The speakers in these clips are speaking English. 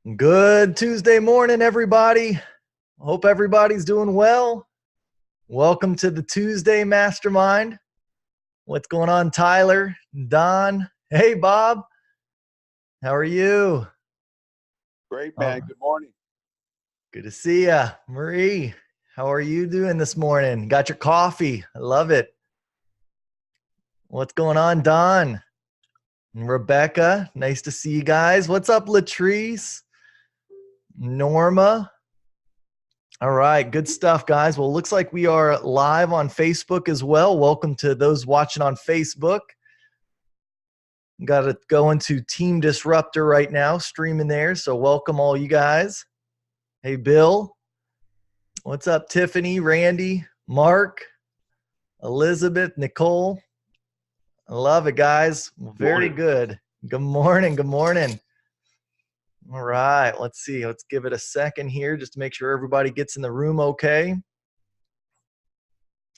Good Tuesday morning, everybody. Hope everybody's doing well. Welcome to the Tuesday Mastermind. What's going on, Tyler, Don? Hey, Bob. How are you? Great, Oh, man. Good morning. good to see ya. Marie, how are you doing this morning? Got your coffee? I love it. What's going on, Don? And Rebecca, nice to see you guys. What's up, Latrice? Norma? All right, good stuff, guys. Well, looks like we are live on Facebook as well. Welcome to those watching on Facebook. Got to go into Team Disruptor right now, streaming there. So welcome all you guys. Hey, Bill. What's up, Tiffany, Randy, Mark, Elizabeth, Nicole? I love it, guys. Very good. Good morning. Good morning. All right, let's see. Let's give it a second here just to make sure everybody gets in the room okay.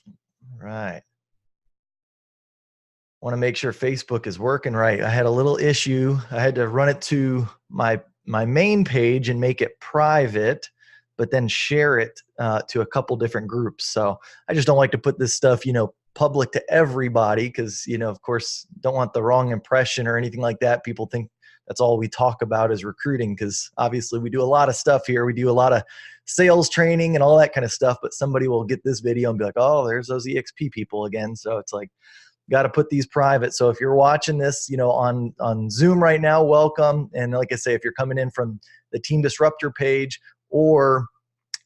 All right. Want to make sure Facebook is working right. I had a little issue. I had to run it to my main page and make it private, but then share it to a couple different groups. So I just don't like to put this stuff, public to everybody because, of course, don't want the wrong impression or anything like that. People think that's all we talk about is recruiting because obviously we do a lot of stuff here. We do a lot of sales training and all that kind of stuff, but somebody will get this video and be like, oh, there's those eXp people again. So it's like, got to put these private. So if you're watching this, on Zoom right now, welcome. And like I say, if you're coming in from the Team Disruptor page, or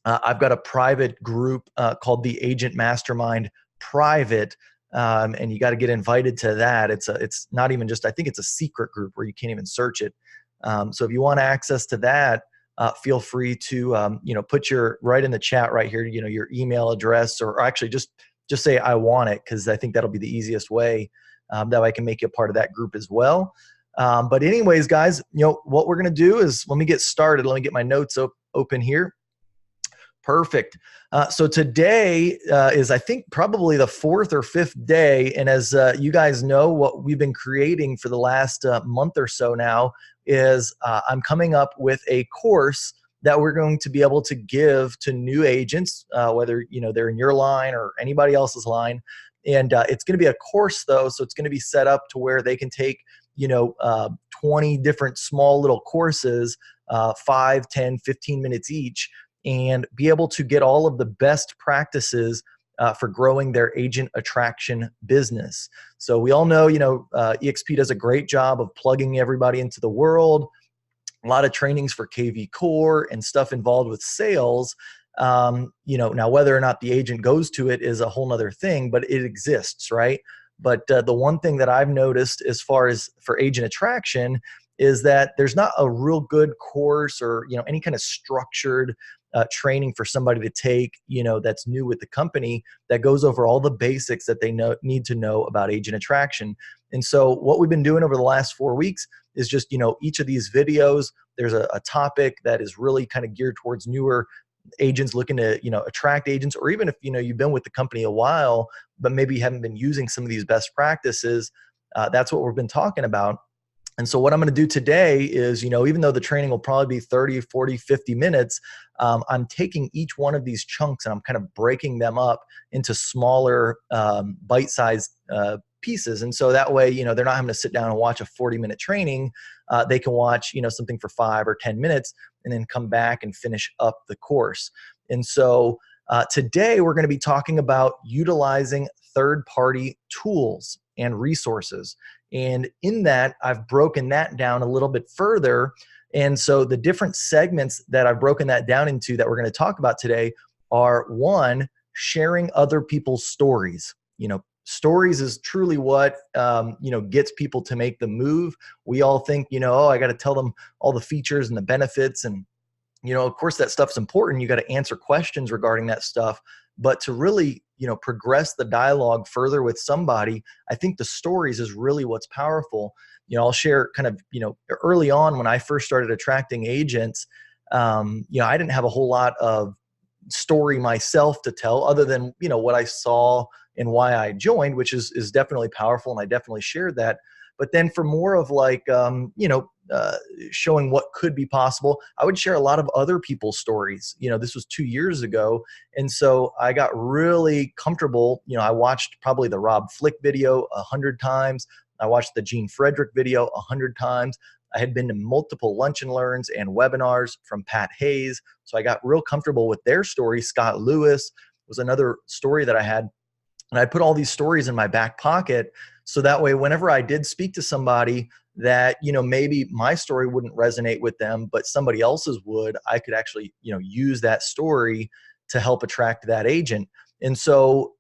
I've got a private group called the Agent Mastermind Private, and you got to get invited to that. It's not even just, I think it's a secret group where you can't even search it. So if you want access to that, feel free to put your right in the chat right here, your email address, or actually just say I want it, because I think that'll be the easiest way that I can make you a part of that group as well. But anyways, guys, what we're going to do is, let me get started. Let me get my notes open here. Perfect. So today is, I think, probably the 4th or 5th day. And as you guys know, what we've been creating for the last month or so now is I'm coming up with a course that we're going to be able to give to new agents, whether they're in your line or anybody else's line. And it's going to be a course, though, so it's going to be set up to where they can take 20 different small little courses, 5, 10, 15 minutes each, and be able to get all of the best practices for growing their agent attraction business. So we all know, eXp does a great job of plugging everybody into the world. A lot of trainings for KV Core and stuff involved with sales. Now whether or not the agent goes to it is a whole nother thing, but it exists, right? But the one thing that I've noticed as far as for agent attraction is that there's not a real good course or any kind of structured training for somebody to take, that's new with the company, that goes over all the basics that they need to know about agent attraction. And so what we've been doing over the last 4 weeks is just, each of these videos, there's a topic that is really kind of geared towards newer agents looking to, attract agents, or even if, you've been with the company a while, but maybe you haven't been using some of these best practices. That's what we've been talking about. And so what I'm going to do today is, even though the training will probably be 30, 40, 50 minutes, I'm taking each one of these chunks and I'm kind of breaking them up into smaller bite-sized pieces. And so that way, they're not having to sit down and watch a 40-minute training. They can watch, something for 5 or 10 minutes and then come back and finish up the course. And so today we're going to be talking about utilizing third-party tools and resources. And in that, I've broken that down a little bit further. And so the different segments that I've broken that down into that we're going to talk about today are: 1, sharing other people's stories. Stories is truly what, gets people to make the move. We all think, oh, I got to tell them all the features and the benefits. And, of course, that stuff's important. You got to answer questions regarding that stuff. But to really, progress the dialogue further with somebody, I think the stories is really what's powerful. I'll share kind of, early on when I first started attracting agents, I didn't have a whole lot of story myself to tell other than, what I saw and why I joined, which is definitely powerful. And I definitely shared that. But then for more of like, showing what could be possible. I would share a lot of other people's stories. This was 2 years ago. And so I got really comfortable. I watched probably the Rob Flick video 100 times. I watched the Gene Frederick video 100 times. I had been to multiple lunch and learns and webinars from Pat Hayes. So I got real comfortable with their story. Scott Lewis was another story that I had. And I put all these stories in my back pocket. So that way, whenever I did speak to somebody that, maybe my story wouldn't resonate with them, but somebody else's would, I could actually, use that story to help attract that agent. And so,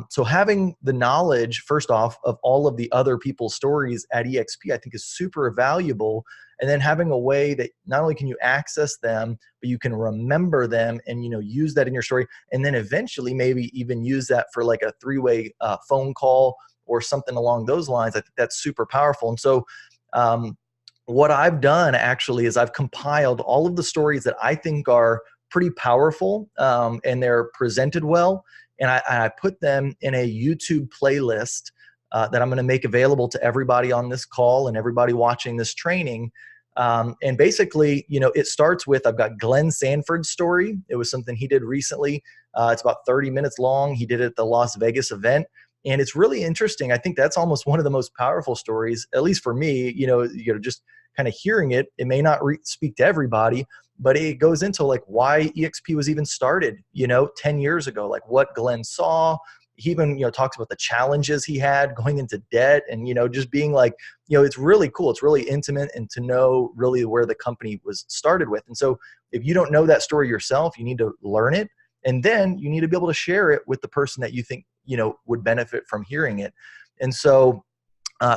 so having the knowledge, first off, of all of the other people's stories at eXp, I think is super valuable. And then having a way that not only can you access them, but you can remember them and, use that in your story. And then eventually maybe even use that for like a three-way phone call or something along those lines. I think that's super powerful. And so, what I've done actually is I've compiled all of the stories that I think are pretty powerful, and they're presented well. And I put them in a YouTube playlist that I'm going to make available to everybody on this call and everybody watching this training. And basically, it starts with, I've got Glenn Sanford's story. It was something he did recently. It's about 30 minutes long. He did it at the Las Vegas event. And it's really interesting. I think that's almost one of the most powerful stories, at least for me, just kind of hearing it. It may not speak to everybody, but it goes into like why eXp was even started, 10 years ago, like what Glenn saw. He even, talks about the challenges he had going into debt and, just being like, it's really cool. It's really intimate, and to know really where the company was started with. And so if you don't know that story yourself, you need to learn it. And then you need to be able to share it with the person that you think, would benefit from hearing it. And so,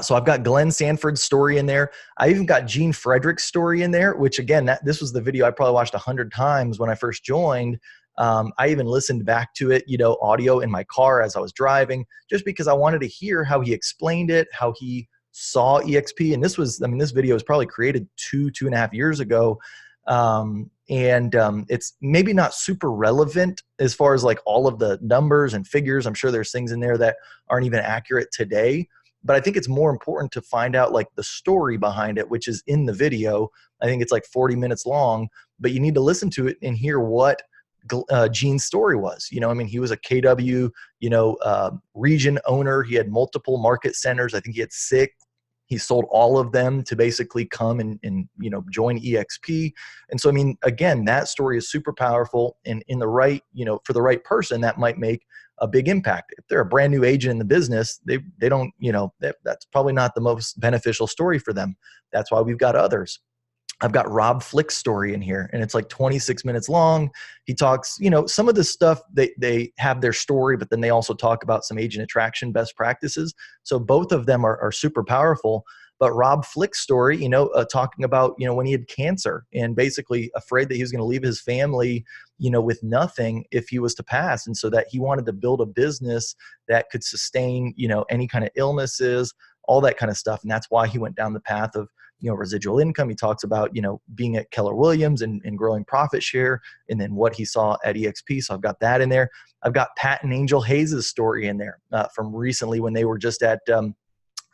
so I've got Glenn Sanford's story in there. I even got Gene Frederick's story in there, which again, this was the video I probably watched 100 times when I first joined. I even listened back to it, audio in my car as I was driving, just because I wanted to hear how he explained it, how he saw eXp. And this video was probably created 2.5 years ago. It's maybe not super relevant as far as like all of the numbers and figures. I'm sure there's things in there that aren't even accurate today, but I think it's more important to find out like the story behind it, which is in the video. I think it's like 40 minutes long, but you need to listen to it and hear what Gene's story was. He was a KW, region owner. He had multiple market centers. I think he had 6. He sold all of them to basically come and join eXp. And so, again, that story is super powerful, and in the right, for the right person, that might make a big impact. If they're a brand new agent in the business, they don't, that's probably not the most beneficial story for them. That's why we've got others. I've got Rob Flick's story in here, and it's like 26 minutes long. He talks, some of the stuff, they have their story, but then they also talk about some agent attraction best practices. So both of them are super powerful. But Rob Flick's story, talking about, when he had cancer and basically afraid that he was going to leave his family, with nothing if he was to pass. And so that he wanted to build a business that could sustain, any kind of illnesses, all that kind of stuff. And that's why he went down the path of, residual income. He talks about, being at Keller Williams and growing profit share, and then what he saw at eXp. So I've got that in there. I've got Pat and Angel Hayes' story in there from recently when they were just at the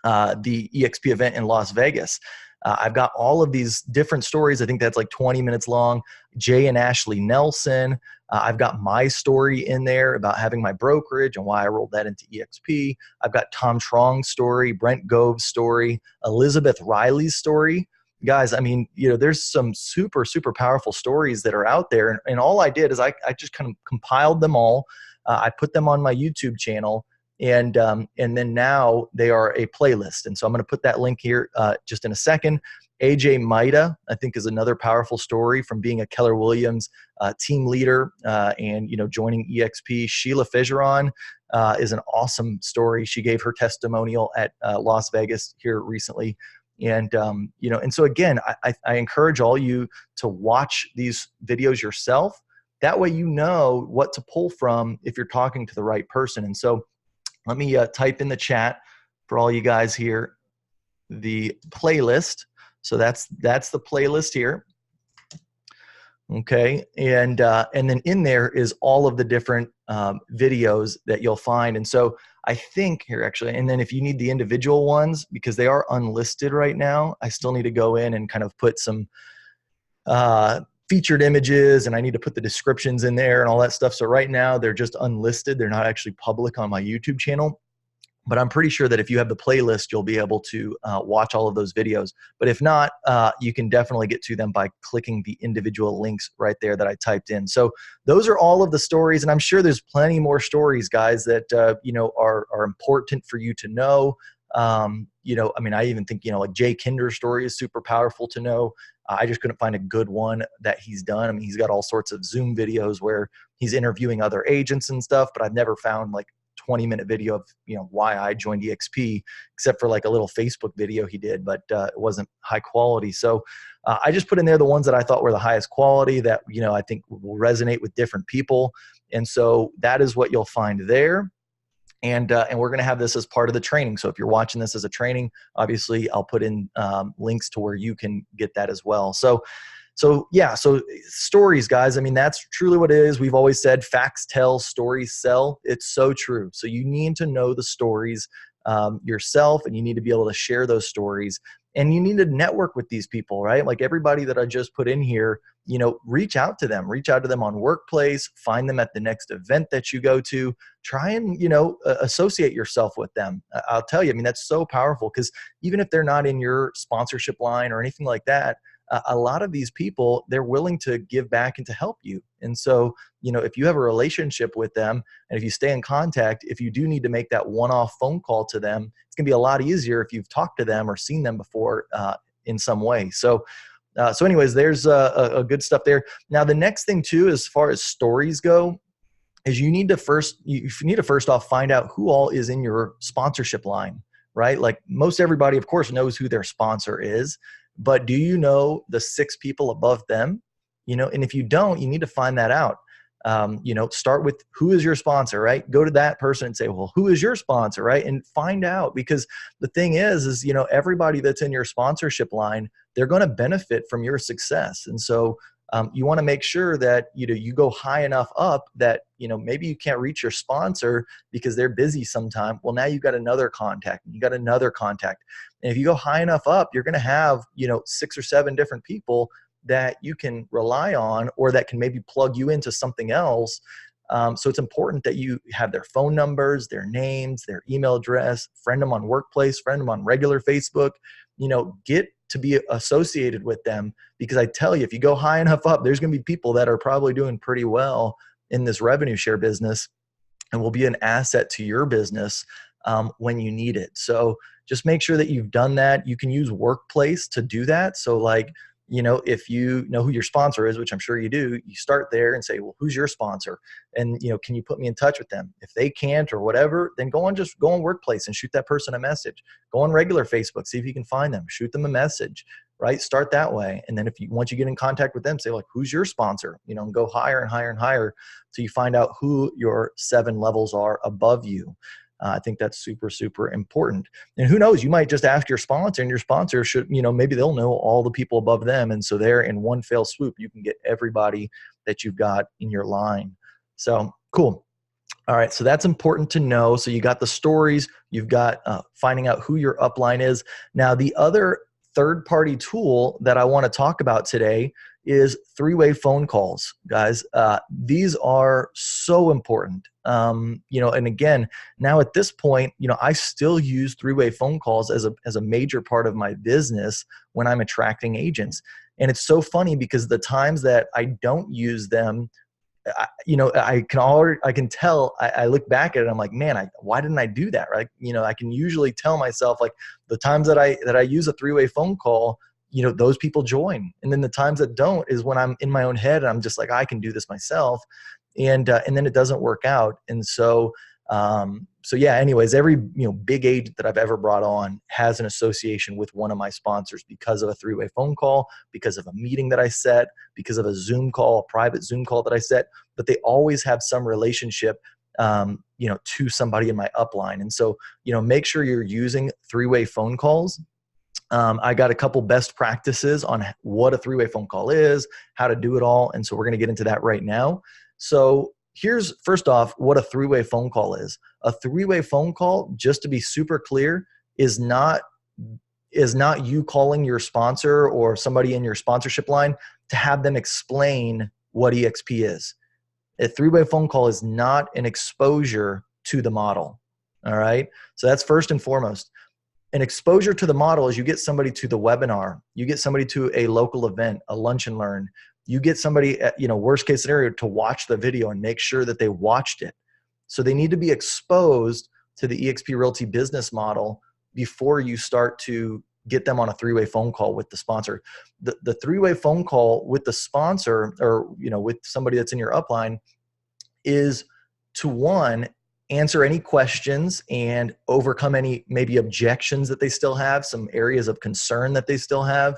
eXp event in Las Vegas. I've got all of these different stories. I think that's like 20 minutes long. Jay and Ashley Nelson. I've got my story in there about having my brokerage and why I rolled that into eXp. I've got Tom Trong's story, Brent Gove's story, Elizabeth Riley's story. Guys, there's some super, super powerful stories that are out there. And all I did is I just kind of compiled them all. I put them on my YouTube channel. And then now they are a playlist. And so I'm going to put that link here just in a second. AJ Maida, I think, is another powerful story from being a Keller Williams team leader and, joining eXp. Sheila Figeron is an awesome story. She gave her testimonial at Las Vegas here recently. And, and so again, I encourage all you to watch these videos yourself. That way, you know what to pull from if you're talking to the right person. And so let me type in the chat for all you guys here, the playlist. So that's the playlist here. Okay. And then in there is all of the different videos that you'll find. And so I think here actually, and then if you need the individual ones, because they are unlisted right now, I still need to go in and kind of put some uh, featured images, and I need to put the descriptions in there and all that stuff. So right now they're just unlisted. They're not actually public on my YouTube channel. But I'm pretty sure that if you have the playlist, you'll be able to watch all of those videos. But if not, you can definitely get to them by clicking the individual links right there that I typed in. So those are all of the stories, and I'm sure there's plenty more stories, guys, that are important for you to know. I mean, I even think like Jay Kinder's story is super powerful to know. I just couldn't find a good one that he's done. I mean, he's got all sorts of Zoom videos where he's interviewing other agents and stuff, but I've never found like 20-minute video of why I joined eXp, except for like a little Facebook video he did, but it wasn't high quality. So I just put in there the ones that I thought were the highest quality that I think will resonate with different people, and so that is what you'll find there. And we're going to have this as part of the training. So if you're watching this as a training, obviously I'll put in links to where you can get that as well. So yeah, so stories, guys. I mean, that's truly what it is. We've always said facts tell, stories sell. It's so true. So you need to know the stories yourself, and you need to be able to share those stories. And you need to network with these people, right? Like everybody that I just put in here, reach out to them. Reach out to them on Workplace. Find them at the next event that you go to. Try and associate yourself with them. I'll tell you, I mean, that's so powerful, because even if they're not in your sponsorship line or anything like that, a lot of these people, they're willing to give back and to help you. And so, if you have a relationship with them, and if you stay in contact, if you do need to make that one-off phone call to them, it's going to be a lot easier if you've talked to them or seen them before in some way. So anyways, there's a good stuff there. Now, the next thing too, as far as stories go, is you need to first off find out who all is in your sponsorship line, right? Like most everybody, of course, knows who their sponsor is, but do you know the 6 people above them? And if you don't, you need to find that out. Start with who is your sponsor, right? Go to that person and say, well, who is your sponsor, right? And find out, because the thing is everybody that's in your sponsorship line, they're going to benefit from your success. And so you want to make sure that you go high enough up that maybe you can't reach your sponsor because they're busy sometime. Well, now you got another contact, and you got another contact, and if you go high enough up, you're going to have 6 or 7 different people that you can rely on, or that can maybe plug you into something else. So it's important that you have their phone numbers, their names, their email address, friend them on Workplace, friend them on regular Facebook, get to be associated with them, because I tell you, if you go high enough up, there's going to be people that are probably doing pretty well in this revenue share business and will be an asset to your business when you need it. So just make sure that you've done that. You can use Workplace to do that. So like, if you know who your sponsor is, which I'm sure you do, you start there and say, well, who's your sponsor? And, can you put me in touch with them? If they can't or whatever, then go on Workplace and shoot that person a message. Go on regular Facebook, see if you can find them, shoot them a message, right? Start that way. And then once you get in contact with them, say like, who's your sponsor? And go higher and higher and higher till you find out who your 7 levels are above you. I think that's super, super important. And who knows, you might just ask your sponsor, and your sponsor should, maybe they'll know all the people above them. And so there, in one fell swoop, you can get everybody that you've got in your line. So cool. All right. So that's important to know. So you got the stories, you've got finding out who your upline is. Now, the other third-party tool that I want to talk about today is 3-way phone calls, guys. These are so important. And again, now at this point, I still use 3-way phone calls as a major part of my business when I'm attracting agents. And it's so funny, because the times that I don't use them, I can tell. I look back at it, I'm like, man, why didn't I do that? Right? I can usually tell myself, like, the times that I use a 3-way phone call, those people join, and then the times that don't is when I'm in my own head and I'm just like, I can do this myself, and then it doesn't work out. And so yeah, anyways, every big agent that I've ever brought on has an association with one of my sponsors because of a 3-way phone call, because of a meeting that I set, because of a Zoom call, a private Zoom call that I set. But they always have some relationship to somebody in my upline. And so make sure you're using 3-way phone calls. I got a couple best practices on what a three-way phone call is, how to do it all. And so we're going to get into that right now. So here's first off what a three-way phone call is. A three-way phone call, just to be super clear, is not you calling your sponsor or somebody in your sponsorship line to have them explain what eXp is. A three-way phone call is not an exposure to the model. All right. So that's first and foremost. An exposure to the model is you get somebody to the webinar, you get somebody to a local event, a lunch and learn, you get somebody at, worst case scenario, to watch the video and make sure that they watched it. So they need to be exposed to the eXp Realty business model before you start to get them on a three-way phone call with the sponsor. The three-way phone call with the sponsor, or with somebody that's in your upline, is to, one, answer any questions and overcome any maybe objections that they still have, some areas of concern that they still have.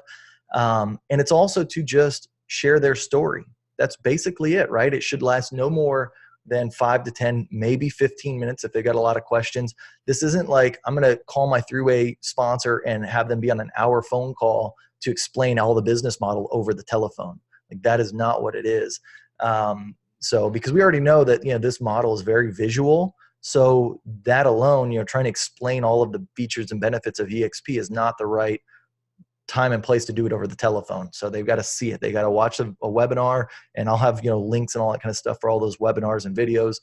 And it's also to just share their story. That's basically it, right? It should last no more than 5 to 10, maybe 15 minutes if they got a lot of questions. This isn't like I'm going to call my three-way sponsor and have them be on an hour phone call to explain all the business model over the telephone. Like, that is not what it is. So because we already know that, this model is very visual. So that alone, trying to explain all of the features and benefits of eXp is not the right time and place to do it over the telephone. So they've got to see it. They got to watch a webinar, and I'll have, links and all that kind of stuff for all those webinars and videos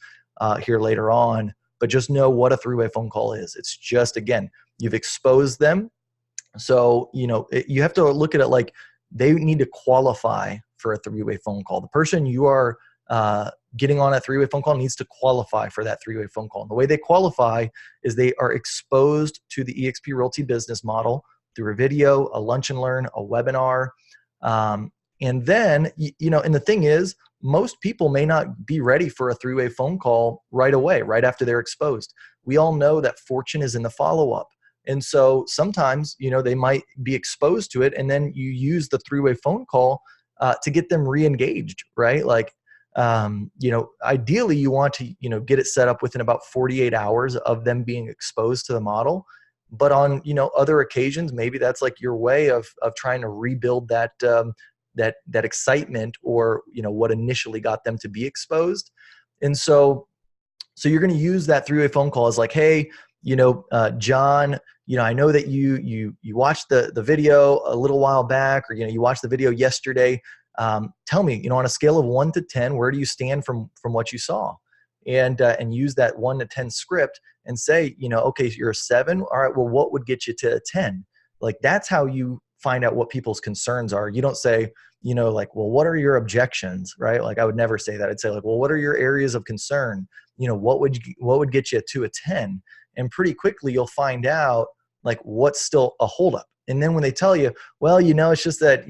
here later on. But just know what a three-way phone call is. It's just, again, you've exposed them. So, you have to look at it like they need to qualify for a three-way phone call. The person you are getting on a three-way phone call needs to qualify for that three-way phone call. And the way they qualify is they are exposed to the eXp Realty business model through a video, a lunch and learn, a webinar. And then, and the thing is, most people may not be ready for a three-way phone call right away, right after they're exposed. We all know that fortune is in the follow-up. And so sometimes, they might be exposed to it, and then you use the three-way phone call to get them re-engaged, right? Like, ideally you want to, get it set up within about 48 hours of them being exposed to the model. But on, other occasions, maybe that's like your way of trying to rebuild that, that excitement, or, what initially got them to be exposed. And so you're going to use that three-way phone call as like, hey, John, I know that you watched the video a little while back, or, you watched the video yesterday. Tell me, on a scale of 1 to 10, where do you stand from what you saw? And use that 1 to 10 script and say, okay, you're a 7. All right, well, what would get you to a 10? Like, that's how you find out what people's concerns are. You don't say, like, well, what are your objections, right? Like, I would never say that. I'd say, like, well, what are your areas of concern? What would get you to a 10? And pretty quickly you'll find out, like, what's still a holdup. And then when they tell you, well, it's just that,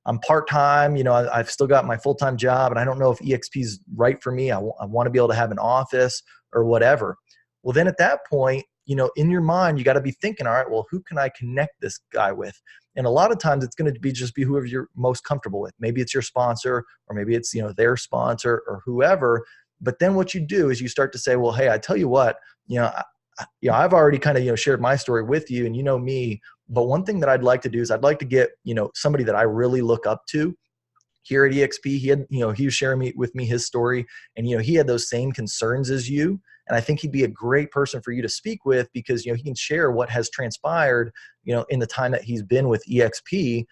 I'm part-time, I've still got my full-time job, and I don't know if eXp is right for me. I want to be able to have an office or whatever. Well, then at that point, in your mind, you got to be thinking, all right, well, who can I connect this guy with? And a lot of times it's going to be just whoever you're most comfortable with. Maybe it's your sponsor, or maybe it's, their sponsor or whoever. But then what you do is you start to say, well, hey, I tell you what, I've already kind of, shared my story with you, and you know me. But one thing that I'd like to do is I'd like to get, somebody that I really look up to here at eXp. He had, he was sharing with me his story, and, he had those same concerns as you. And I think he'd be a great person for you to speak with, because, he can share what has transpired, in the time that he's been with eXp.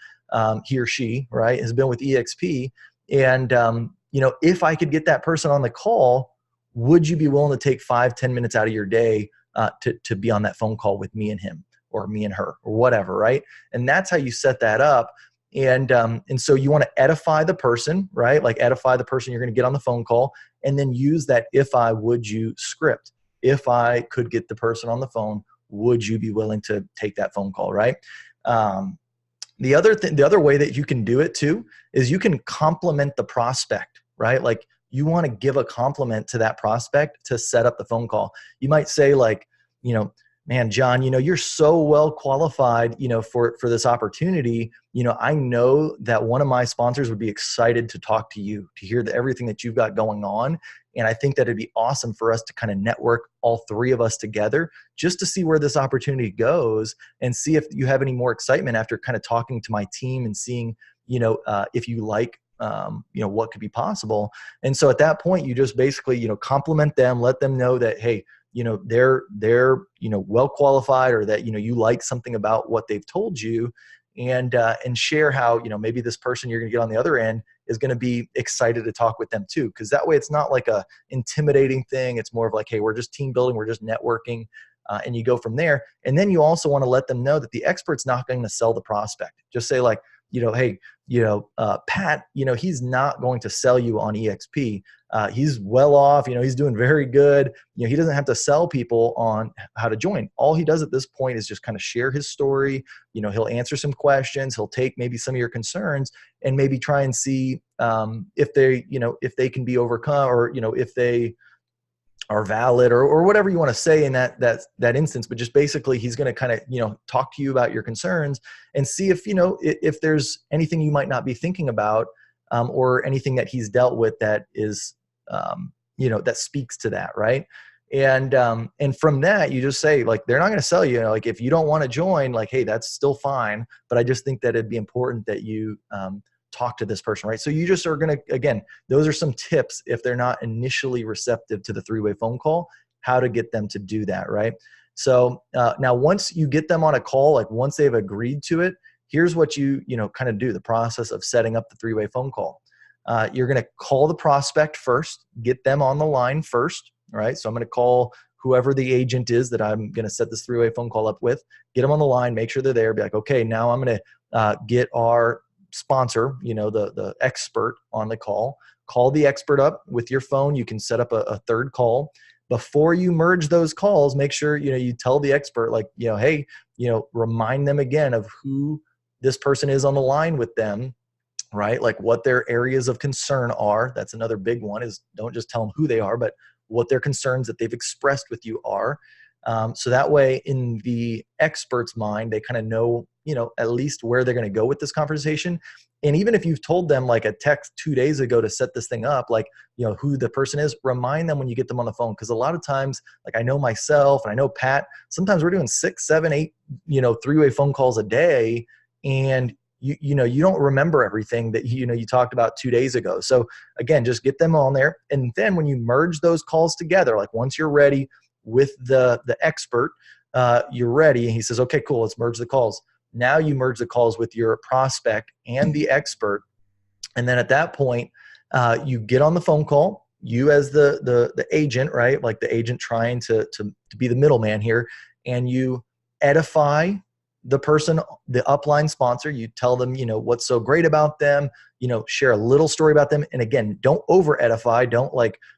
He or she, right, has been with eXp. And, if I could get that person on the call, would you be willing to take 5-10 minutes out of your day to be on that phone call with me and him, or me and her, or whatever, right? And that's how you set that up. And so you want to edify the person, right? Like, edify the person you're going to get on the phone call, and then use that if I, would you script. If I could get the person on the phone, would you be willing to take that phone call, right? The other way that you can do it too is you can compliment the prospect, right? Like, you want to give a compliment to that prospect to set up the phone call. You might say, like, man, John, you're so well qualified, for this opportunity. I know that one of my sponsors would be excited to talk to you, to hear everything that you've got going on. And I think that it'd be awesome for us to kind of network all three of us together just to see where this opportunity goes and see if you have any more excitement after kind of talking to my team and seeing, if you like, what could be possible. And so at that point, you just basically, compliment them, let them know that, hey, they're well qualified, or that, you like something about what they've told you, and share how, maybe this person you're going to get on the other end is going to be excited to talk with them too. Because that way it's not like a intimidating thing. It's more of like, hey, we're just team building, we're just networking, and you go from there. And then you also want to let them know that the expert's not going to sell the prospect. Just say like, hey, Pat, he's not going to sell you on eXp. He's well off, he's doing very good. He doesn't have to sell people on how to join. All he does at this point is just kind of share his story. He'll answer some questions. He'll take maybe some of your concerns and maybe try and see if they can be overcome, or, if they are valid, or whatever you want to say in that instance. But just basically, he's going to kind of, talk to you about your concerns and see if there's anything you might not be thinking about, or anything that he's dealt with that is, that speaks to that. Right. And from that, you just say, like, they're not going to sell you, like, if you don't want to join, like, hey, that's still fine. But I just think that it'd be important that you, talk to this person, right? So you just are going to, again, those are some tips if they're not initially receptive to the three-way phone call, how to get them to do that, right? So now once you get them on a call, like once they've agreed to it, here's what you kind of do, the process of setting up the three-way phone call. You're going to call the prospect first, get them on the line first, right? So I'm going to call whoever the agent is that I'm going to set this three-way phone call up with, get them on the line, make sure they're there, be like, okay, now I'm going to get our sponsor, the expert on the call. Call the expert up with your phone. You can set up a third call. Before you merge those calls, make sure, you tell the expert, like, hey, remind them again of who this person is on the line with them, right? Like what their areas of concern are. That's another big one, is don't just tell them who they are, but what their concerns that they've expressed with you are. So that way, in the expert's mind, they kind of know, at least where they're going to go with this conversation. And even if you've told them like a text 2 days ago to set this thing up, like, who the person is, remind them when you get them on the phone. Because a lot of times, like I know myself and I know Pat, sometimes we're doing 6, 7, 8, three-way phone calls a day. And you don't remember everything that, you talked about 2 days ago. So again, just get them on there. And then when you merge those calls together, like once you're ready with the expert, you're ready. And he says, okay, cool, let's merge the calls. Now you merge the calls with your prospect and the expert. And then at that point, you get on the phone call, you as the agent, right? Like the agent trying to be the middleman here, and you edify the person, the upline sponsor. You tell them, what's so great about them, share a little story about them. And again, don't over edify. Don't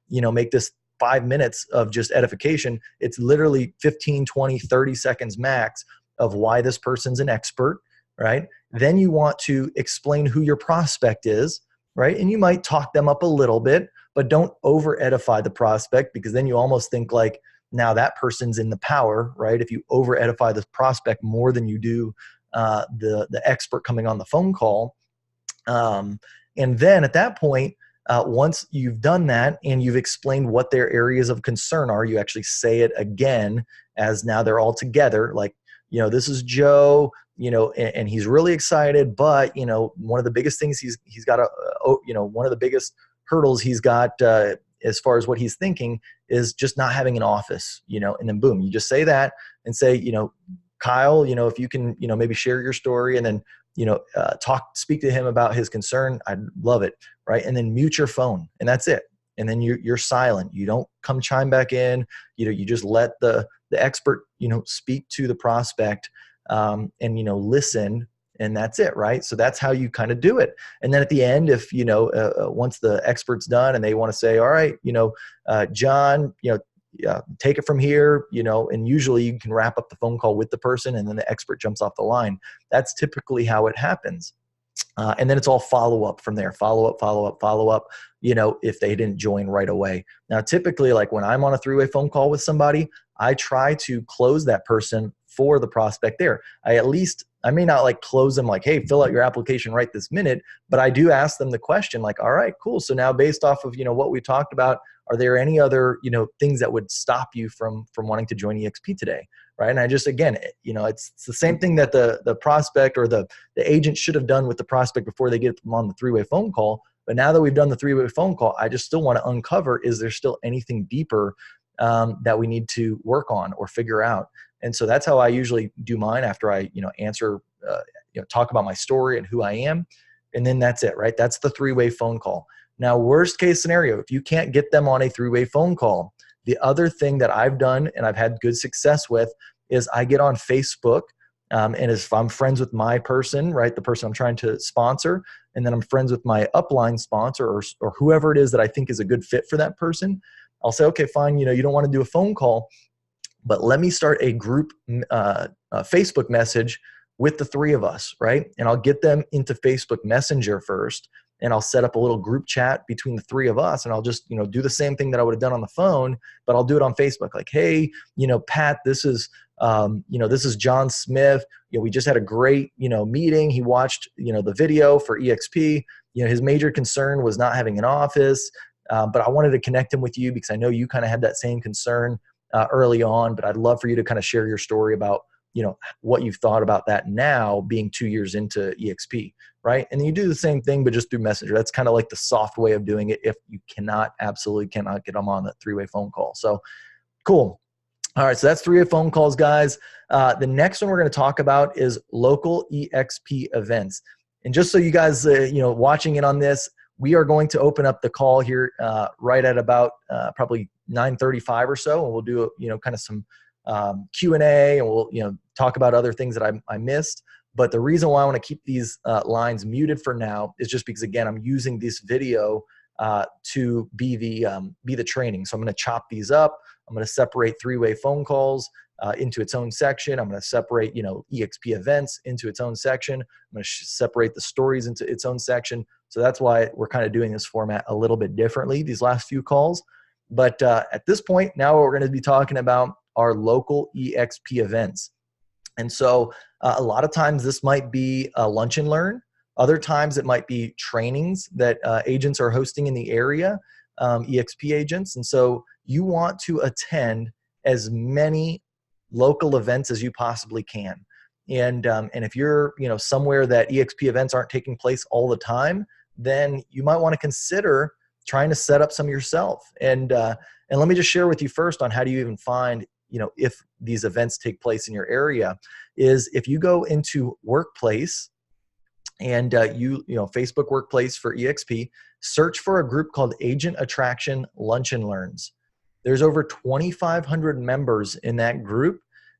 make this 5 minutes of just edification. It's literally 15, 20, 30 seconds max of why this person's an expert, right? Then you want to explain who your prospect is, right? And you might talk them up a little bit, but don't over edify the prospect, because then you almost think like, now that person's in the power, right? If you over edify the prospect more than you do the expert coming on the phone call. And then at that point, once you've done that and you've explained what their areas of concern are, you actually say it again, as now they're all together. Like, this is Joe, and he's really excited, but, one of the biggest things he's got one of the biggest hurdles he's got as far as what he's thinking is just not having an office, and then boom, you just say that and say, Kyle, if you can, maybe share your story and then, speak to him about his concern. I'd love it. Right. And then mute your phone, and that's it. And then you're silent. You don't come chime back in, you just let the expert, speak to the prospect, and, listen, and that's it. Right. So that's how you kind of do it. And then at the end, if, once the expert's done and they want to say, all right, John, take it from here, and usually you can wrap up the phone call with the person and then the expert jumps off the line. That's typically how it happens. And then it's all follow up from there, follow up, if they didn't join right away. Now, typically, like when I'm on a three-way phone call with somebody, I try to close that person for the prospect there. I may not like close them like, hey, fill out your application right this minute, but I do ask them the question like, all right, cool. So now based off of, what we talked about, are there any other, things that would stop you from wanting to join eXp today? Right. And I just, again, it's the same thing that the prospect or the agent should have done with the prospect before they get them on the three-way phone call. But now that we've done the three-way phone call, I just still want to uncover, is there still anything deeper that we need to work on or figure out? And so that's how I usually do mine after I, answer, talk about my story and who I am. And then that's it, right? That's the three-way phone call. Now, worst case scenario, if you can't get them on a three-way phone call, the other thing that I've done and I've had good success with is I get on Facebook, and if I'm friends with my person, right, the person I'm trying to sponsor, and then I'm friends with my upline sponsor or whoever it is that I think is a good fit for that person, I'll say, okay, fine, you don't want to do a phone call, but let me start a group Facebook message with the three of us, right? And I'll get them into Facebook Messenger first, and I'll set up a little group chat between the three of us, and I'll just, do the same thing that I would have done on the phone, but I'll do it on Facebook. Like, hey, Pat, this is John Smith. We just had a great, meeting. He watched, the video for eXp. His major concern was not having an office, but I wanted to connect him with you because I know you kind of had that same concern early on, but I'd love for you to kind of share your story about, what you've thought about that now being 2 years into eXp, right? And then you do the same thing, but just through Messenger. That's kind of like the soft way of doing it if you absolutely cannot get them on that three-way phone call. So cool. All right, so that's three-way phone calls, guys. The next one we're going to talk about is local eXp events. And just so you guys, watching in on this, we are going to open up the call here right at about probably 9:35 or so, and we'll do kind of some Q&A, and we'll talk about other things that I missed. But the reason why I want to keep these lines muted for now is just because, again, I'm using this video to be the training. So I'm going to chop these up. I'm going to separate three-way phone calls into its own section. I'm going to separate eXp events into its own section. I'm going to separate the stories into its own section. So that's why we're kind of doing this format a little bit differently these last few calls. But at this point, now we're going to be talking about our local eXp events. And so a lot of times this might be a lunch and learn. Other times it might be trainings that agents are hosting in the area, eXp agents. And so you want to attend as many local events as you possibly can. And if you're somewhere that eXp events aren't taking place all the time, then you might want to consider trying to set up some yourself. And let me just share with you first on how do you even find if these events take place in your area, is if you go into Workplace and Facebook Workplace for eXp, search for a group called Agent Attraction Lunch and Learns. There's over 2,500 members in that group.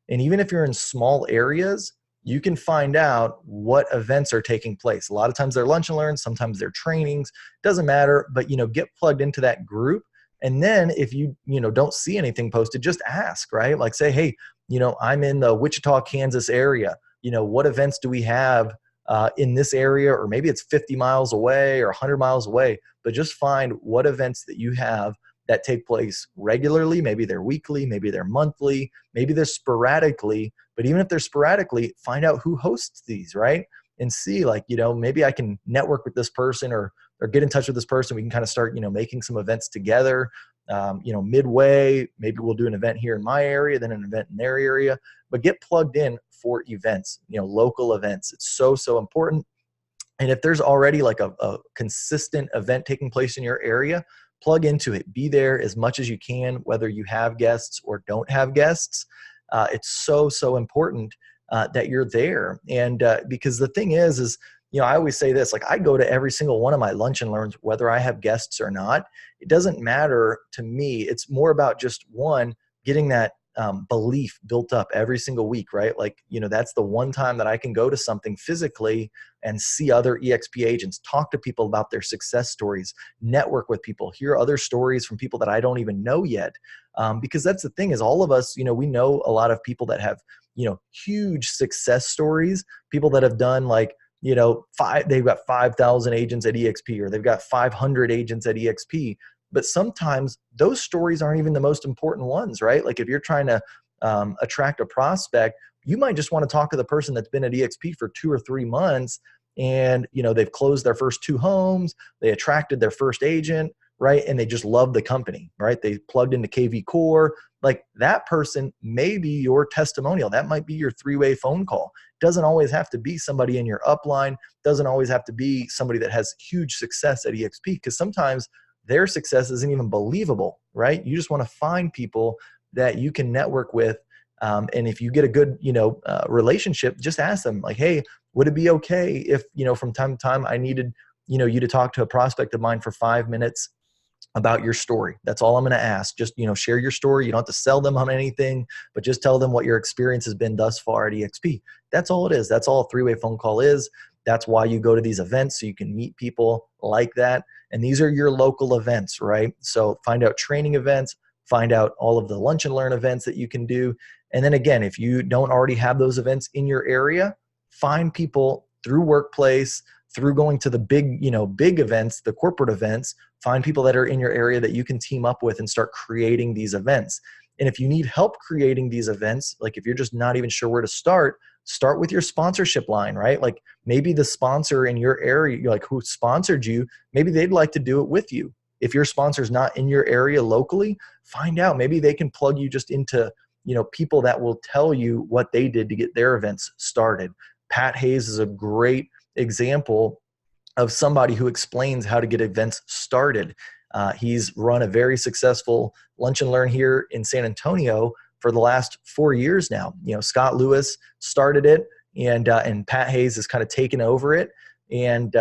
And even if you're in small areas, you can find out what events are taking place. A lot of times they're lunch and learns, sometimes they're trainings, doesn't matter, but get plugged into that group. And then if you don't see anything posted, just ask, right? Like say, hey, I'm in the Wichita, Kansas area. What events do we have in this area? Or maybe it's 50 miles away or 100 miles away, but just find what events that you have that take place regularly. Maybe they're weekly, maybe they're monthly, maybe they're sporadically, but even if they're sporadically, find out who hosts these, right? And see maybe I can network with this person or get in touch with this person. We can kind of start, making some events together, midway. Maybe we'll do an event here in my area, then an event in their area, but get plugged in for events, local events. It's so, so important. And if there's already like a consistent event taking place in your area, plug into it. Be there as much as you can, whether you have guests or don't have guests. It's so, so important that you're there. And because the thing is I always say this, like I go to every single one of my lunch and learns, whether I have guests or not. It doesn't matter to me. It's more about just getting that belief built up every single week, right? Like, that's the one time that I can go to something physically and see other eXp agents, talk to people about their success stories, network with people, hear other stories from people that I don't even know yet. Because that's the thing is all of us, we know a lot of people that have, huge success stories, people that have done they've got 5,000 agents at eXp, or they've got 500 agents at eXp. But sometimes those stories aren't even the most important ones, right? Like if you're trying to attract a prospect, you might just want to talk to the person that's been at eXp for 2 or 3 months and, they've closed their first 2 homes, they attracted their first agent, right? And they just love the company, right? They plugged into KV Core. Like that person may be your testimonial. That might be your three-way phone call. Doesn't always have to be somebody in your upline. Doesn't always have to be somebody that has huge success at eXp, because sometimes their success isn't even believable, right? You just want to find people that you can network with. And if you get a good, relationship, just ask them like, hey, would it be okay if, from time to time I needed, you to talk to a prospect of mine for 5 minutes about your story? That's all I'm going to ask. Just, share your story. You don't have to sell them on anything, but just tell them what your experience has been thus far at eXp. That's all it is. That's all a three-way phone call is. That's why you go to these events, so you can meet people like that. And these are your local events, right? So find out training events, find out all of the lunch and learn events that you can do. And then again, if you don't already have those events in your area, find people through workplace, through going to the big events, the corporate events. Find people that are in your area that you can team up with and start creating these events. And if you need help creating these events, like if you're just not even sure where to start with your sponsorship line, right? Like maybe the sponsor in your area, like who sponsored you, maybe they'd like to do it with you. If your sponsor's not in your area locally, find out. Maybe they can plug you just into, people that will tell you what they did to get their events started. Pat Hayes is a great example of somebody who explains how to get events started. He's run a very successful lunch and learn here in San Antonio for the last 4 years now. Scott Lewis started it, and Pat Hayes has kind of taken over it. And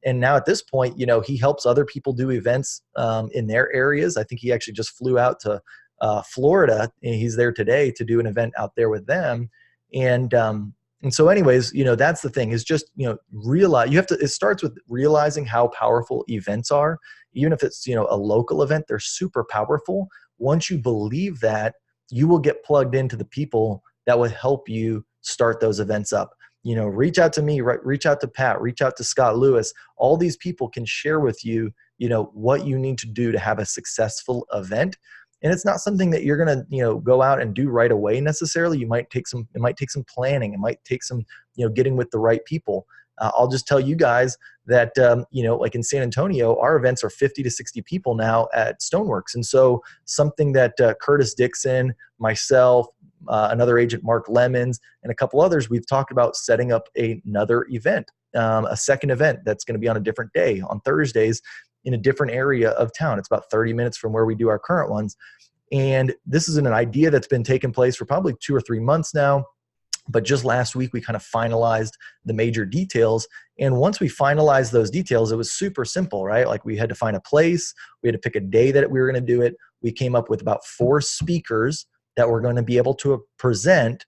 now at this point, he helps other people do events in their areas. I think he actually just flew out to Florida, and he's there today to do an event out there with them. And so anyways, that's the thing, is just, realize it starts with realizing how powerful events are. Even if it's, a local event, they're super powerful. Once you believe that, you will get plugged into the people that will help you start those events up. Reach out to me, reach out to Pat, reach out to Scott Lewis. All these people can share with you, what you need to do to have a successful event. And it's not something that you're going to, go out and do right away necessarily. It might take some planning. It might take some, getting with the right people. I'll just tell you guys that, like in San Antonio, our events are 50 to 60 people now at Stoneworks. And so something that Curtis Dixon, myself, another agent, Mark Lemons, and a couple others, we've talked about setting up another event, a second event that's going to be on a different day on Thursdays in a different area of town. It's about 30 minutes from where we do our current ones. And this is an idea that's been taking place for probably 2 or 3 months now. But just last week, we kind of finalized the major details. And once we finalized those details, it was super simple, right? Like we had to find a place. We had to pick a day that we were going to do it. We came up with about 4 speakers that we're going to be able to present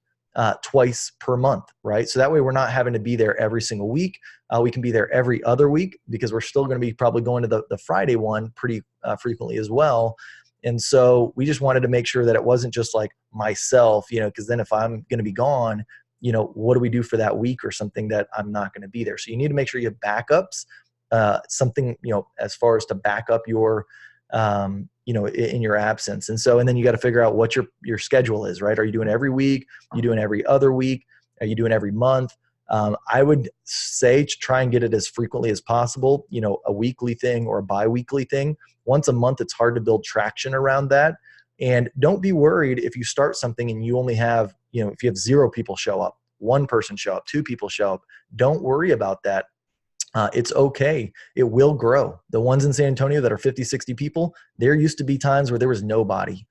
twice per month, right? So that way we're not having to be there every single week. We can be there every other week, because we're still going to be probably going to the Friday one pretty frequently as well. And so we just wanted to make sure that it wasn't just like myself, because then if I'm going to be gone, what do we do for that week or something that I'm not going to be there? So you need to make sure you have backups, something, as far as to back up your, in your absence. And then you got to figure out what your schedule is, right? Are you doing every week? Are you doing every other week? Are you doing every month? I would say to try and get it as frequently as possible, a weekly thing or a bi-weekly thing. Once a month, it's hard to build traction around that. And don't be worried if you start something and you only have, if you have 0 people show up, 1 person show up, 2 people show up. Don't worry about that. It's okay. It will grow. The ones in San Antonio that are 50, 60 people, there used to be times where there was nobody.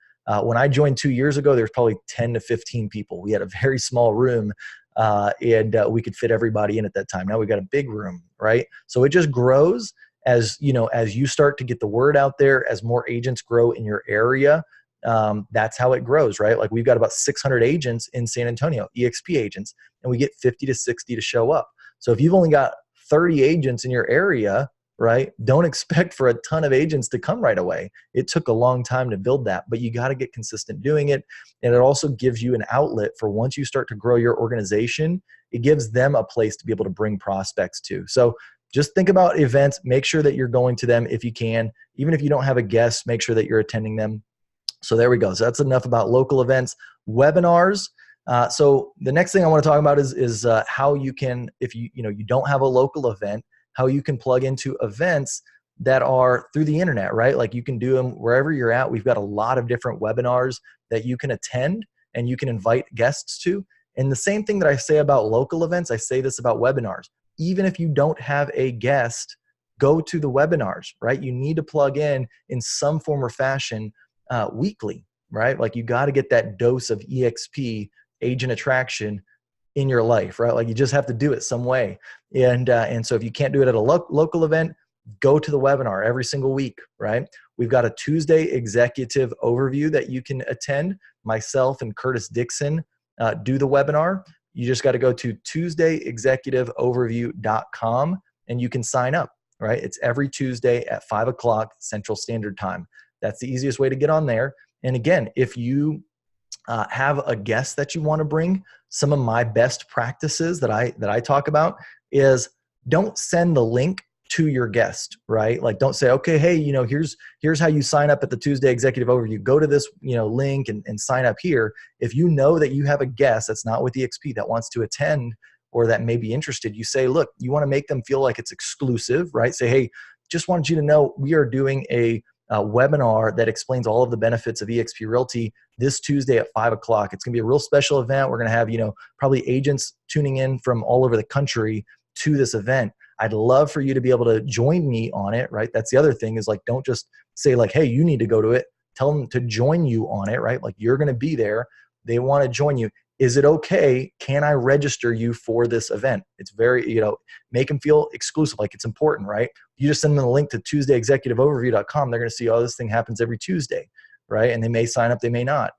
When I joined 2 years ago, there was probably 10 to 15 people. We had a very small room, and we could fit everybody in at that time. Now we've got a big room, right? So it just grows as you start to get the word out there, as more agents grow in your area. That's how it grows, right? Like we've got about 600 agents in San Antonio, eXp agents, and we get 50 to 60 to show up. So if you've only got 30 agents in your area, right, don't expect for a ton of agents to come right away. It took a long time to build that, but you got to get consistent doing it. And it also gives you an outlet for, once you start to grow your organization, it gives them a place to be able to bring prospects to. So just think about events, make sure that you're going to them if you can. Even if you don't have a guest, make sure that you're attending them. So there we go. So that's enough about local events. Webinars. So the next thing I want to talk about is how you can, if you don't have a local event, how you can plug into events that are through the internet, right? Like you can do them wherever you're at. We've got a lot of different webinars that you can attend and you can invite guests to. And the same thing that I say about local events, I say this about webinars. Even if you don't have a guest, go to the webinars, right? You need to plug in some form or fashion weekly, right? Like you got to get that dose of eXp, agent attraction, in your life, right? Like you just have to do it some way. And so if you can't do it at a local event, go to the webinar every single week, right? We've got a Tuesday executive overview that you can attend. Myself and Curtis Dixon do the webinar. You just got to go to tuesdayexecutiveoverview.com and you can sign up, right? It's every Tuesday at 5 o'clock Central Standard Time. That's the easiest way to get on there. And again, if you have a guest that you want to bring, some of my best practices that I talk about is don't send the link to your guest, right? Like don't say, okay, hey, here's how you sign up at the Tuesday Executive Overview. Go to this, link and sign up here. If you know that you have a guest that's not with eXp that wants to attend or that may be interested, you say, look, you want to make them feel like it's exclusive, right? Say, hey, just wanted you to know we are doing a webinar that explains all of the benefits of eXp Realty this Tuesday at 5 o'clock. It's going to be a real special event. We're going to have, probably agents tuning in from all over the country to this event. I'd love for you to be able to join me on it, right? That's the other thing is like, don't just say like, hey, you need to go to it. Tell them to join you on it, right? Like you're going to be there. They want to join you. Is it okay? Can I register you for this event? It's very, make them feel exclusive, like it's important, right? You just send them the link to tuesdayexecutiveoverview.com. They're going to see, oh, this thing happens every Tuesday, right? And they may sign up, they may not.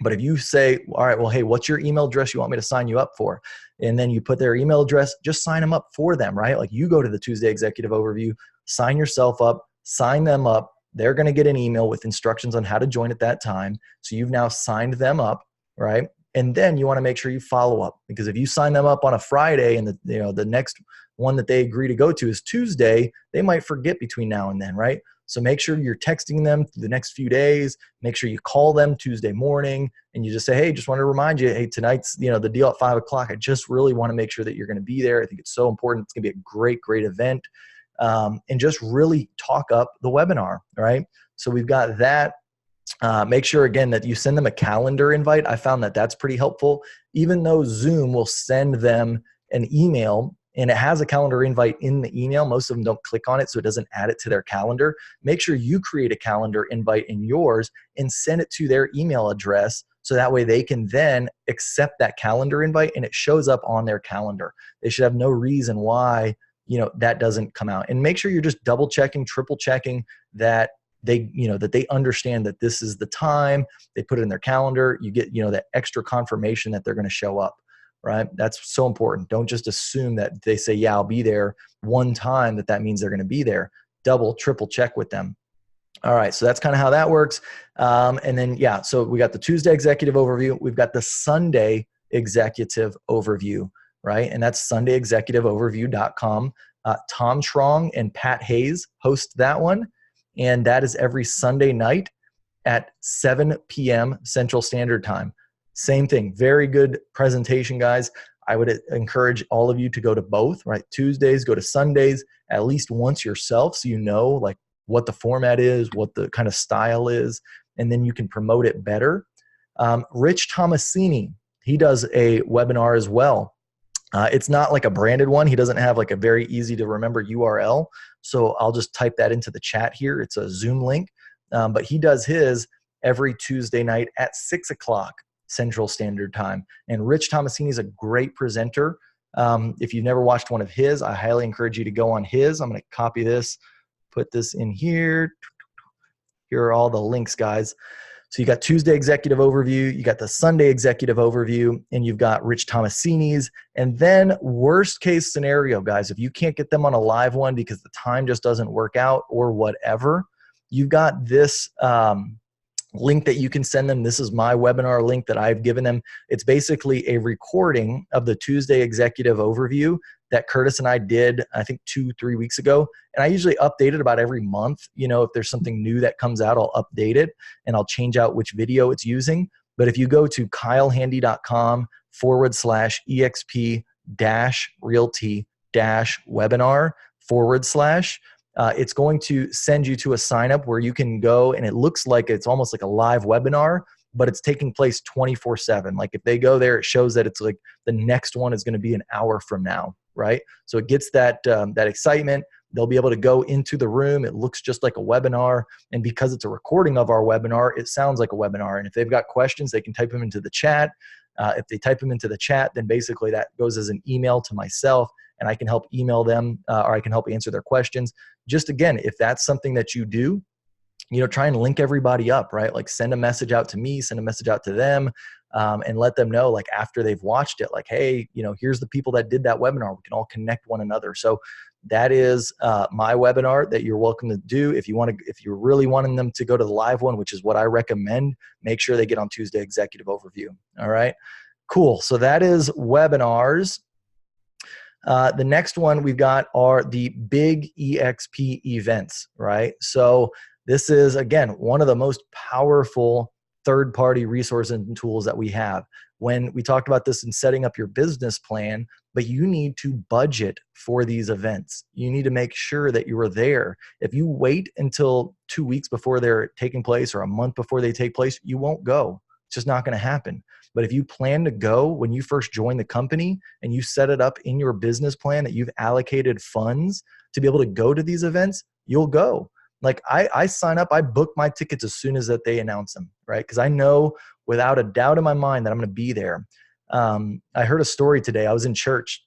But if you say, all right, well, hey, what's your email address you want me to sign you up for? And then you put their email address, just sign them up for them, right? Like you go to the Tuesday Executive Overview, sign yourself up, sign them up. They're going to get an email with instructions on how to join at that time. So you've now signed them up, right? And then you want to make sure you follow up, because if you sign them up on a Friday and the next one that they agree to go to is Tuesday, they might forget between now and then, right? So make sure you're texting them the next few days. Make sure you call them Tuesday morning and you just say, hey, just want to remind you, hey, tonight's the deal at 5 o'clock. I just really want to make sure that you're going to be there. I think it's so important. It's going to be a great, great event. And just really talk up the webinar, right? So we've got that. Make sure, again, that you send them a calendar invite. I found that that's pretty helpful. Even though Zoom will send them an email and it has a calendar invite in the email, most of them don't click on it, so it doesn't add it to their calendar. Make sure you create a calendar invite in yours and send it to their email address, so that way they can then accept that calendar invite and it shows up on their calendar. They should have no reason why that doesn't come out. And make sure you're just double checking, triple checking that they understand that this is the time. They put it in their calendar. You get, that extra confirmation that they're going to show up, right? That's so important. Don't just assume that they say, yeah, I'll be there one time, that means they're going to be there. Double, triple check with them. All right. So that's kind of how that works. And then, so we got the Tuesday executive overview. We've got the Sunday executive overview, right? And that's sundayexecutiveoverview.com. Tom Trong and Pat Hayes host that one. And that is every Sunday night at 7 p.m. Central Standard Time. Same thing. Very good presentation, guys. I would encourage all of you to go to both, right? Tuesdays, go to Sundays at least once yourself, so you know like what the format is, what the kind of style is, and then you can promote it better. Rich Tomasini, he does a webinar as well. It's not like a branded one. He doesn't have like a very easy to remember URL. So I'll just type that into the chat here. It's a Zoom link. But he does his every Tuesday night at 6 o'clock Central Standard Time. And Rich Tomasini is a great presenter. If you've never watched one of his, I highly encourage you to go on his. I'm going to copy this, put this in here. Here are all the links, guys. So you got Tuesday Executive Overview, you got the Sunday Executive Overview, and you've got Rich Tomasini's. And then worst case scenario, guys, if you can't get them on a live one because the time just doesn't work out or whatever, you've got this link that you can send them. This is my webinar link that I've given them. It's basically a recording of the Tuesday Executive Overview that Curtis and I did, I think 2-3 weeks ago. And I usually update it about every month. If there's something new that comes out, I'll update it and I'll change out which video it's using. But if you go to kylehandy.com/exp-realty-webinar/, It's going to send you to a sign up where you can go, and it looks like it's almost like a live webinar, but it's taking place 24/7. Like if they go there, it shows that it's like the next one is going to be an hour from now, right? So it gets that that excitement. They'll be able to go into the room. It looks just like a webinar. And because it's a recording of our webinar, it sounds like a webinar. And if they've got questions, they can type them into the chat. If they type them into the chat, then basically that goes as an email to myself, and I can help email them or I can help answer their questions. Just again, if that's something that you do, try and link everybody up, right? Like send a message out to me, send a message out to them, and let them know, like after they've watched it, like, hey, here's the people that did that webinar. We can all connect one another. So that is my webinar that you're welcome to do. If you're really wanting them to go to the live one, which is what I recommend, make sure they get on Tuesday Executive Overview. All right, cool. So that is webinars. The next one we've got are the big eXp events, right? So this is, again, one of the most powerful third-party resources and tools that we have. When we talked about this in setting up your business plan, but you need to budget for these events. You need to make sure that you are there. If you wait until 2 weeks before they're taking place or a month before they take place, you won't go. It's just not going to happen. But if you plan to go when you first join the company and you set it up in your business plan that you've allocated funds to be able to go to these events, you'll go. Like I sign up, I book my tickets as soon as that they announce them, right? Because I know without a doubt in my mind that I'm going to be there. I heard a story today. I was in church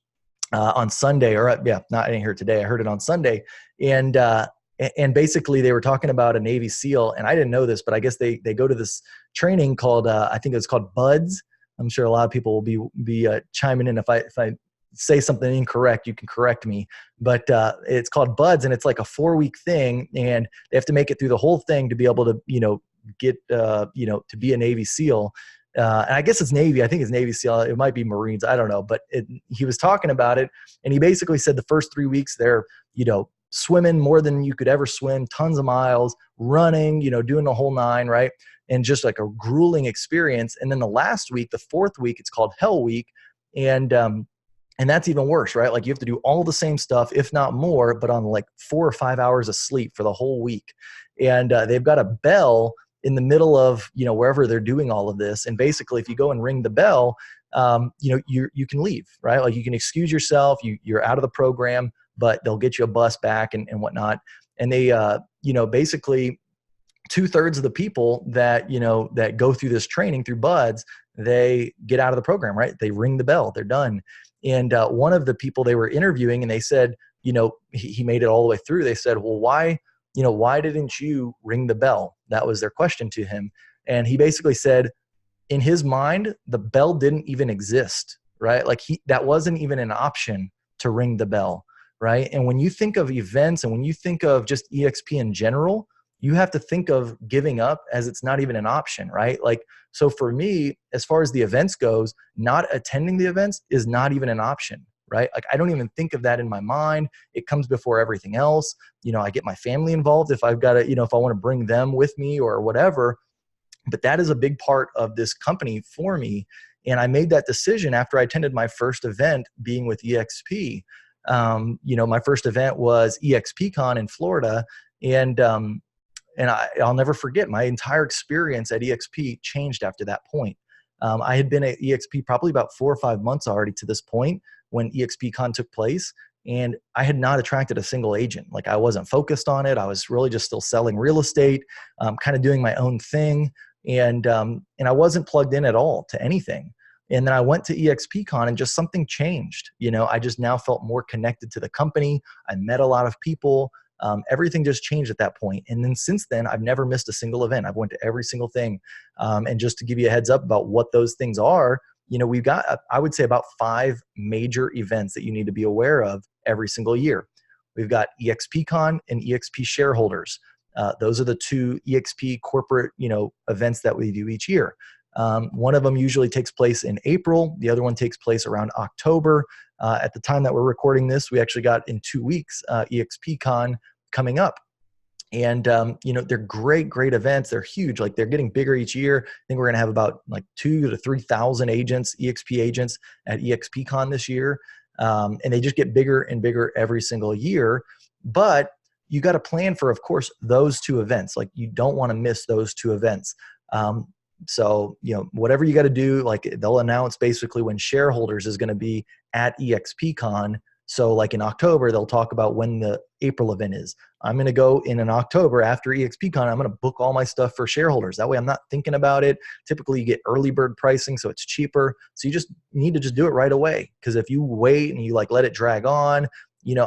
on Sunday, or I didn't hear it today. I heard it on Sunday, and basically they were talking about a Navy SEAL, and I didn't know this, but I guess they go to this training called I think it's called BUDS. I'm sure a lot of people will be chiming in if I say something incorrect, you can correct me. But it's called BUDS, and it's like a 4-week thing, and they have to make it through the whole thing to be able to get to be a Navy SEAL. And I guess it's Navy. I think it's Navy SEAL. It might be Marines. I don't know. But he was talking about it, and he basically said the first 3 weeks they're swimming more than you could ever swim, tons of miles, running, doing the whole nine, right? And just like a grueling experience. And then the last week, the 4th week, it's called Hell Week, and that's even worse, right? Like you have to do all the same stuff, if not more, but on like 4 or 5 hours of sleep for the whole week. And they've got a bell in the middle of wherever they're doing all of this, and basically if you go and ring the bell, you can leave, right? Like you can excuse yourself, you're out of the program, but they'll get you a bus back and whatnot. And they basically 2/3 of the people that that go through this training through BUDS, they get out of the program, right? They ring the bell, they're done. And one of the people they were interviewing, and they said, he made it all the way through. They said, well, why didn't you ring the bell? That was their question to him. And he basically said, in his mind, the bell didn't even exist, right? Like that wasn't even an option to ring the bell, right? And when you think of events and when you think of just eXp in general, you have to think of giving up as it's not even an option, right? Like, so for me, as far as the events goes, not attending the events is not even an option, right? Like I don't even think of that in my mind. It comes before everything else. I get my family involved if I've got to, if I want to bring them with me or whatever. But that is a big part of this company for me. And I made that decision after I attended my first event being with eXp. My first event was eXpCon in Florida. And I'll never forget, my entire experience at eXp changed after that point. I had been at eXp probably about 4 or 5 months already to this point when eXpCon took place, and I had not attracted a single agent. Like I wasn't focused on it. I was really just still selling real estate, kind of doing my own thing, and I wasn't plugged in at all to anything. And then I went to eXpCon and just something changed. I just now felt more connected to the company. I met a lot of people. Everything just changed at that point. And then since then, I've never missed a single event. I've went to every single thing. And just to give you a heads up about what those things are, we've got, I would say about 5 major events that you need to be aware of every single year. We've got eXpCon and eXp shareholders. Those are the 2 eXp corporate, events that we do each year. One of them usually takes place in April. The other one takes place around October. At the time that we're recording this, we actually got in 2 weeks eXpCon coming up. And, they're great events. They're huge. Like they're getting bigger each year. I think we're going to have about like 2,000 to 3,000 agents, eXp agents at eXpCon this year. And they just get bigger and bigger every single year. But you got to plan for, of course, those two events. Like you don't want to miss those two events. So, whatever you got to do, like they'll announce basically when shareholders is going to be at eXpCon. So like in October, they'll talk about when the April event is. I'm going to go in October after eXpCon. I'm going to book all my stuff for shareholders. That way I'm not thinking about it. Typically you get early bird pricing, so it's cheaper. So you just need to just do it right away. Because if you wait and you like let it drag on,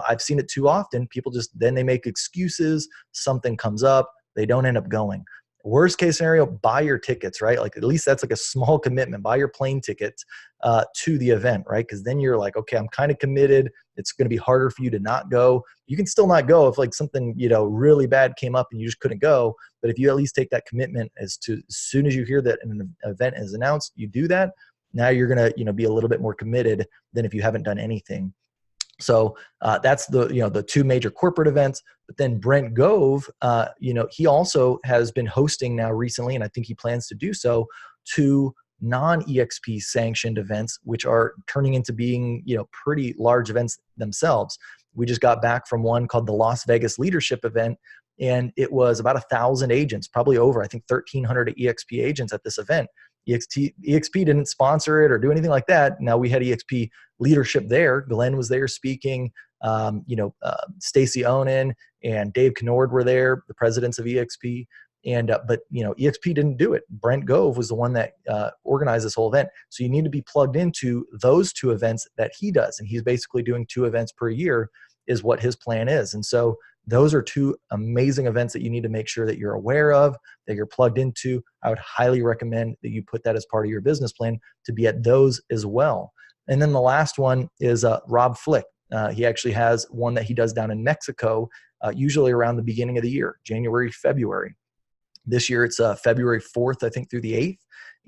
I've seen it too often. People then they make excuses. Something comes up. They don't end up going. Worst case scenario, buy your tickets, right? Like at least that's like a small commitment. Buy your plane tickets to the event, right? Because then you're like, okay, I'm kind of committed. It's going to be harder for you to not go. You can still not go if like something, really bad came up and you just couldn't go. But if you at least take that commitment as soon as you hear that an event is announced, you do that. Now you're going to, be a little bit more committed than if you haven't done anything. So that's the two major corporate events. But then Brent Gove, he also has been hosting now recently, and I think he plans to do so, two non-eXp sanctioned events, which are turning into being pretty large events themselves. We just got back from one called the Las Vegas Leadership Event, and it was about 1,000 agents, probably over, I think 1,300 eXp agents at this event. eXp didn't sponsor it or do anything like that. Now we had eXp leadership there. Glenn was there speaking. Stacy Onen and Dave Kennord were there, the presidents of eXp. But eXp didn't do it. Brent Gove was the one that organized this whole event. So you need to be plugged into those two events that he does, and he's basically doing 2 events per year is what his plan is. And so those are 2 amazing events that you need to make sure that you're aware of, that you're plugged into. I would highly recommend that you put that as part of your business plan to be at those as well. And then the last one is Rob Flick. He actually has one that he does down in Mexico, usually around the beginning of the year, January, February. This year it's February 4th, I think, through the 8th.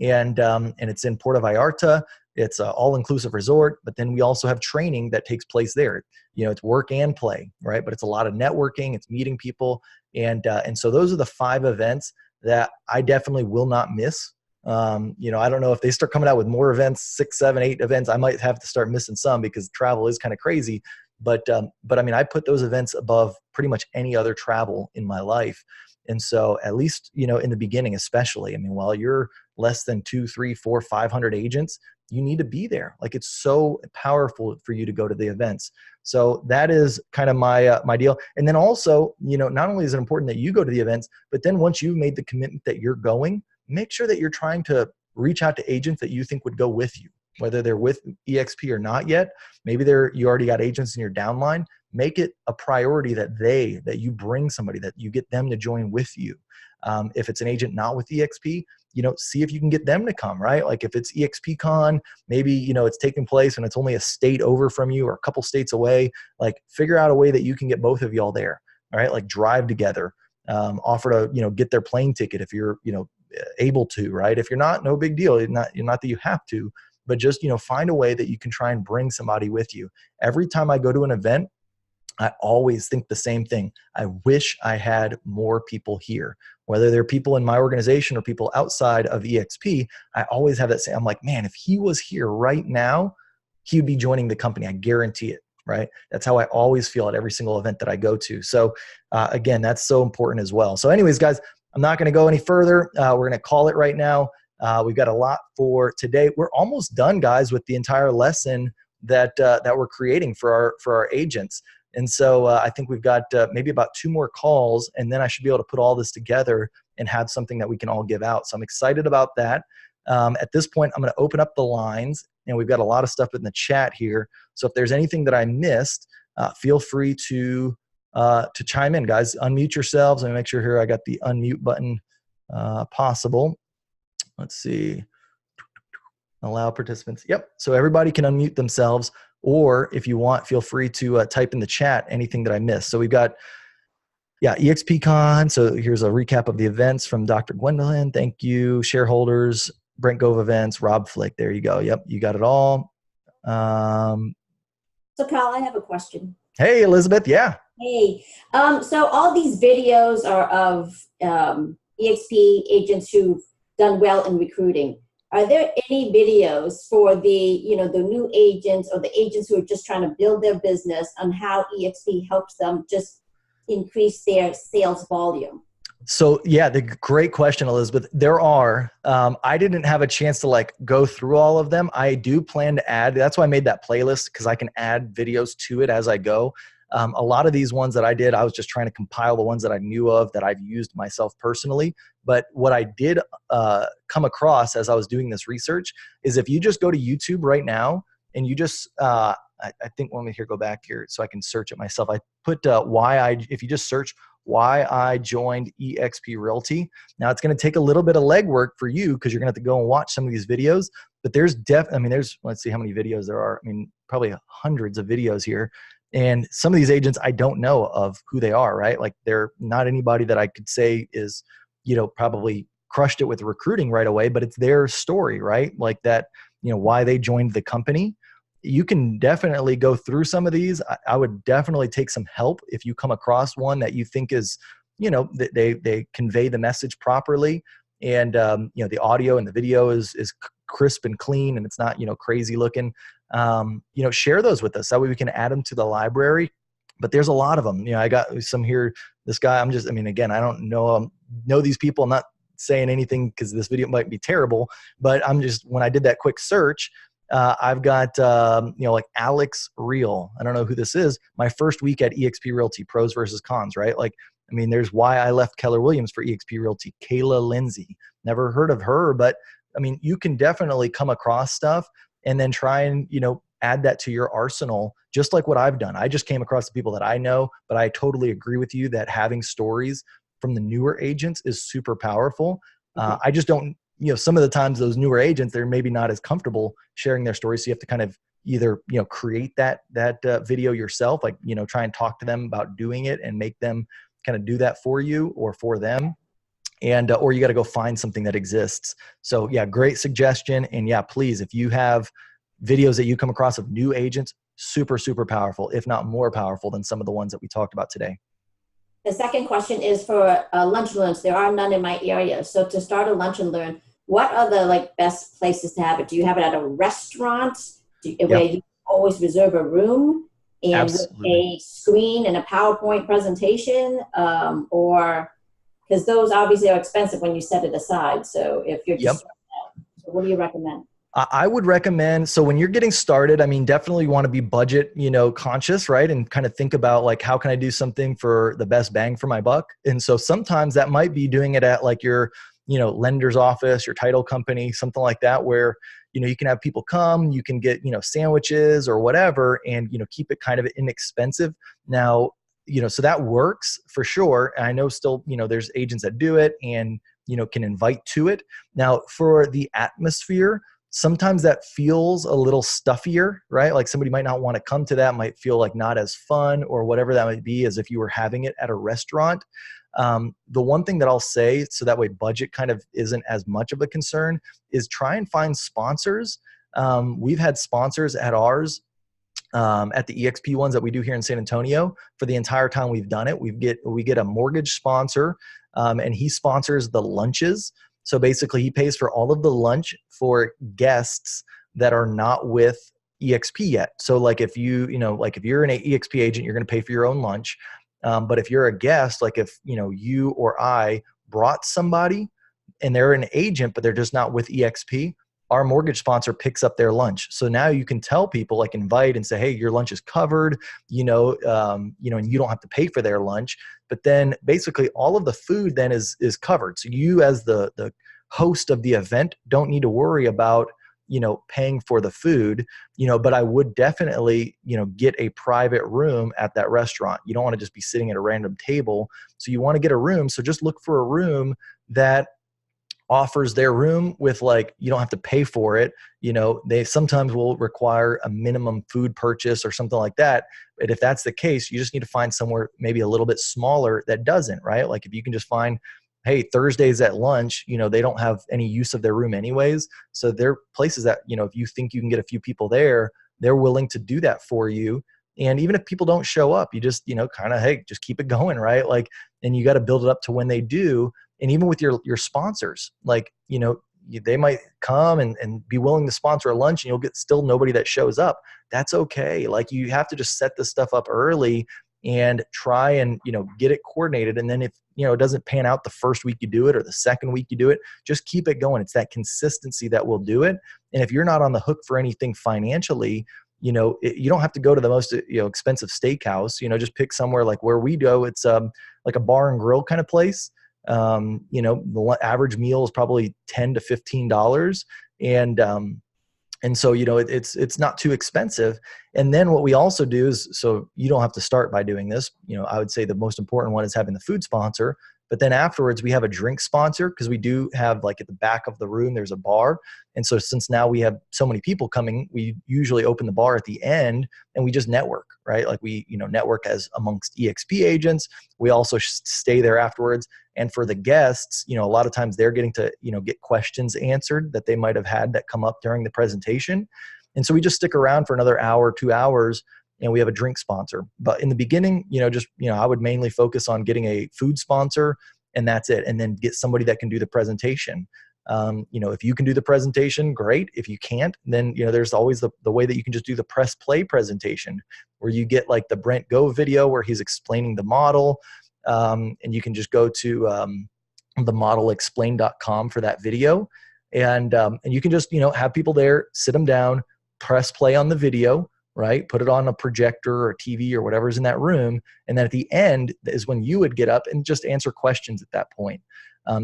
And it's in Puerto Vallarta. It's an all-inclusive resort, but then we also have training that takes place there. It's work and play, right? But it's a lot of networking, it's meeting people. And so those are the 5 events that I definitely will not miss. I don't know if they start coming out with more events, 6, 7, 8 events, I might have to start missing some because travel is kind of crazy. But I mean, I put those events above pretty much any other travel in my life. And so at least, in the beginning, especially, I mean, while you're less than 2, 3, 4, 500 agents, you need to be there. Like it's so powerful for you to go to the events. So that is kind of my deal. And then also, not only is it important that you go to the events, but then once you've made the commitment that you're going, make sure that you're trying to reach out to agents that you think would go with you, whether they're with eXp or not yet. Maybe you already got agents in your downline. Make it a priority that you bring somebody, that you get them to join with you. If it's an agent not with eXp, see if you can get them to come, right? Like if it's eXpCon, maybe, it's taking place and it's only a state over from you or a couple states away, like figure out a way that you can get both of y'all there, all right? Like drive together, offer to, get their plane ticket if you're, able to, right? If you're not, no big deal. Not that you have to, but just, find a way that you can try and bring somebody with you. Every time I go to an event, I always think the same thing. I wish I had more people here, whether they're people in my organization or people outside of eXp. I always have that same, I'm like, man, if he was here right now, he would be joining the company. I guarantee it, right? That's how I always feel at every single event that I go to. So again, that's so important as well. So anyways, guys, I'm not going to go any further. We're going to call it right now. We've got a lot for today. We're almost done, guys, with the entire lesson that we're creating for our agents. And so I think we've got maybe about 2 more calls, and then I should be able to put all this together and have something that we can all give out. So I'm excited about that. At this point, I'm going to open up the lines, and we've got a lot of stuff in the chat here. So if there's anything that I missed, feel free to chime in, guys. Unmute yourselves. Let me make sure here I got the unmute button possible. Let's see. Allow participants. Yep. So everybody can unmute themselves, or if you want, feel free to type in the chat anything that I missed. So we've got, eXpCon. So here's a recap of the events from Dr. Gwendolyn. Thank you. Shareholders, Brent Gove events, Rob Flick. There you go. Yep. You got it all. So Kyle, I have a question. Hey, Elizabeth. Yeah. Hey, so all these videos are of eXp agents who've done well in recruiting. Are there any videos for the new agents or the agents who are just trying to build their business on how eXp helps them just, increase their sales volume? So yeah, the great question, Elizabeth. There are, I didn't have a chance to like go through all of them. I do plan to add, that's why I made that playlist, because I can add videos to it as I go. A lot of these ones that I did, I was just trying to compile the ones that I knew of that I've used myself personally. But what I did come across as I was doing this research is if you just go to YouTube right now and you just, I think, let me go back here so I can search it myself. I put if you just search why I joined eXp Realty. Now it's going to take a little bit of legwork for you because you're going to have to go and watch some of these videos, but there's let's see how many videos there are. I mean, probably hundreds of videos here. And some of these agents, I don't know of who they are, right? Like they're not anybody that I could say is, probably crushed it with recruiting right away, but it's their story, right? Like that, why they joined the company. You can definitely go through some of these. I would definitely take some help if you come across one that you think is, they convey the message properly, and the audio and the video is crisp and clean, and it's not crazy looking. Share those with us. That way we can add them to the library. But there's a lot of them. I got some here. This guy, again, I don't know these people. I'm not saying anything because this video might be terrible, but when I did that quick search, I've got, like Alex Real. I don't know who this is. My first week at eXp Realty, pros versus cons, right? Like, there's why I left Keller Williams for eXp Realty. Kayla Lindsay. Never heard of her, but you can definitely come across stuff and then try and, add that to your arsenal, just like what I've done. I just came across the people that I know, but I totally agree with you that having stories from the newer agents is super powerful. I just don't, some of the times those newer agents, they're maybe not as comfortable sharing their stories. So you have to kind of either, create that video yourself, like, try and talk to them about doing it and make them kind of do that for you or for them. And, or you got to go find something that exists. So yeah, great suggestion. And yeah, please, if you have videos that you come across of new agents, super, super powerful, if not more powerful than some of the ones that we talked about today. The second question is for lunch and learns. There are none in my area. So to start a lunch and learn, what are the best places to have it? Do you have it at a restaurant where you always reserve a room and with a screen and a PowerPoint presentation, or because those obviously are expensive when you set it aside. So if you're just so what do you recommend? I would recommend, so when you're getting started, definitely want to be budget, conscious, right? And kind of think about like, how can I do something for the best bang for my buck? And so sometimes that might be doing it at like your, lender's office, your title company, something like that, where, you can have people come, you can get, sandwiches or whatever, and, keep it kind of inexpensive. Now, so that works for sure. And I know still, there's agents that do it and, can invite to it. Now for the atmosphere, sometimes that feels a little stuffier, right? Like somebody might not want to come to that, might feel like not as fun or whatever that might be as if you were having it at a restaurant. The one thing that I'll say, so that way budget kind of isn't as much of a concern, is try and find sponsors. We've had sponsors at ours, at the eXp ones that we do here in San Antonio. For the entire time we've done it, we get a mortgage sponsor, and he sponsors the lunches. So basically he pays for all of the lunch for guests that are not with eXp yet. So like if you're an eXp agent, you're going to pay for your own lunch. But if you're a guest, like if, you or I brought somebody and they're an agent, but they're just not with eXp, our mortgage sponsor picks up their lunch. So now you can tell people, like invite and say, hey, your lunch is covered, and you don't have to pay for their lunch. But then basically all of the food then is covered. So you as the host of the event don't need to worry about, paying for the food, but I would definitely, get a private room at that restaurant. You don't want to just be sitting at a random table. So you want to get a room. So just look for a room that offers their room with like, you don't have to pay for it. They sometimes will require a minimum food purchase or something like that. But if that's the case, you just need to find somewhere maybe a little bit smaller that doesn't, right? Like if you can just find, hey, Thursdays at lunch, they don't have any use of their room anyways. So they're places that, if you think you can get a few people there, they're willing to do that for you. And even if people don't show up, you just, kind of, hey, just keep it going, right? Like, and you got to build it up to when they do. And even with your sponsors, like, they might come and be willing to sponsor a lunch and you'll get still nobody that shows up. That's okay. Like you have to just set this stuff up early and try and, get it coordinated. And then if, it doesn't pan out the first week you do it or the second week you do it, just keep it going. It's that consistency that will do it. And if you're not on the hook for anything financially, you don't have to go to the most, expensive steakhouse, just pick somewhere like where we go. It's like a bar and grill kind of place. The average meal is probably $10 to $15. And so, it's not too expensive. And then what we also do is, so you don't have to start by doing this. I would say the most important one is having the food sponsor. But then afterwards, we have a drink sponsor, because we do have, like, at the back of the room, there's a bar. And so since now we have so many people coming, we usually open the bar at the end and we just network, right? Like we, network as amongst eXp agents. We also stay there afterwards. And for the guests, a lot of times they're getting to, get questions answered that they might have had that come up during the presentation. And so we just stick around for another hour, 2 hours, and we have a drink sponsor. But in the beginning, I would mainly focus on getting a food sponsor, and that's it. And then get somebody that can do the presentation. If you can do the presentation, great. If you can't, then, there's always the way that you can just do the press play presentation, where you get like the Brent Go video where he's explaining the model. And you can just go to themodelexplain.com for that video. And you can just, have people there, sit them down, press play on the video, right? Put it on a projector or TV or whatever's in that room. And then at the end is when you would get up and just answer questions at that point.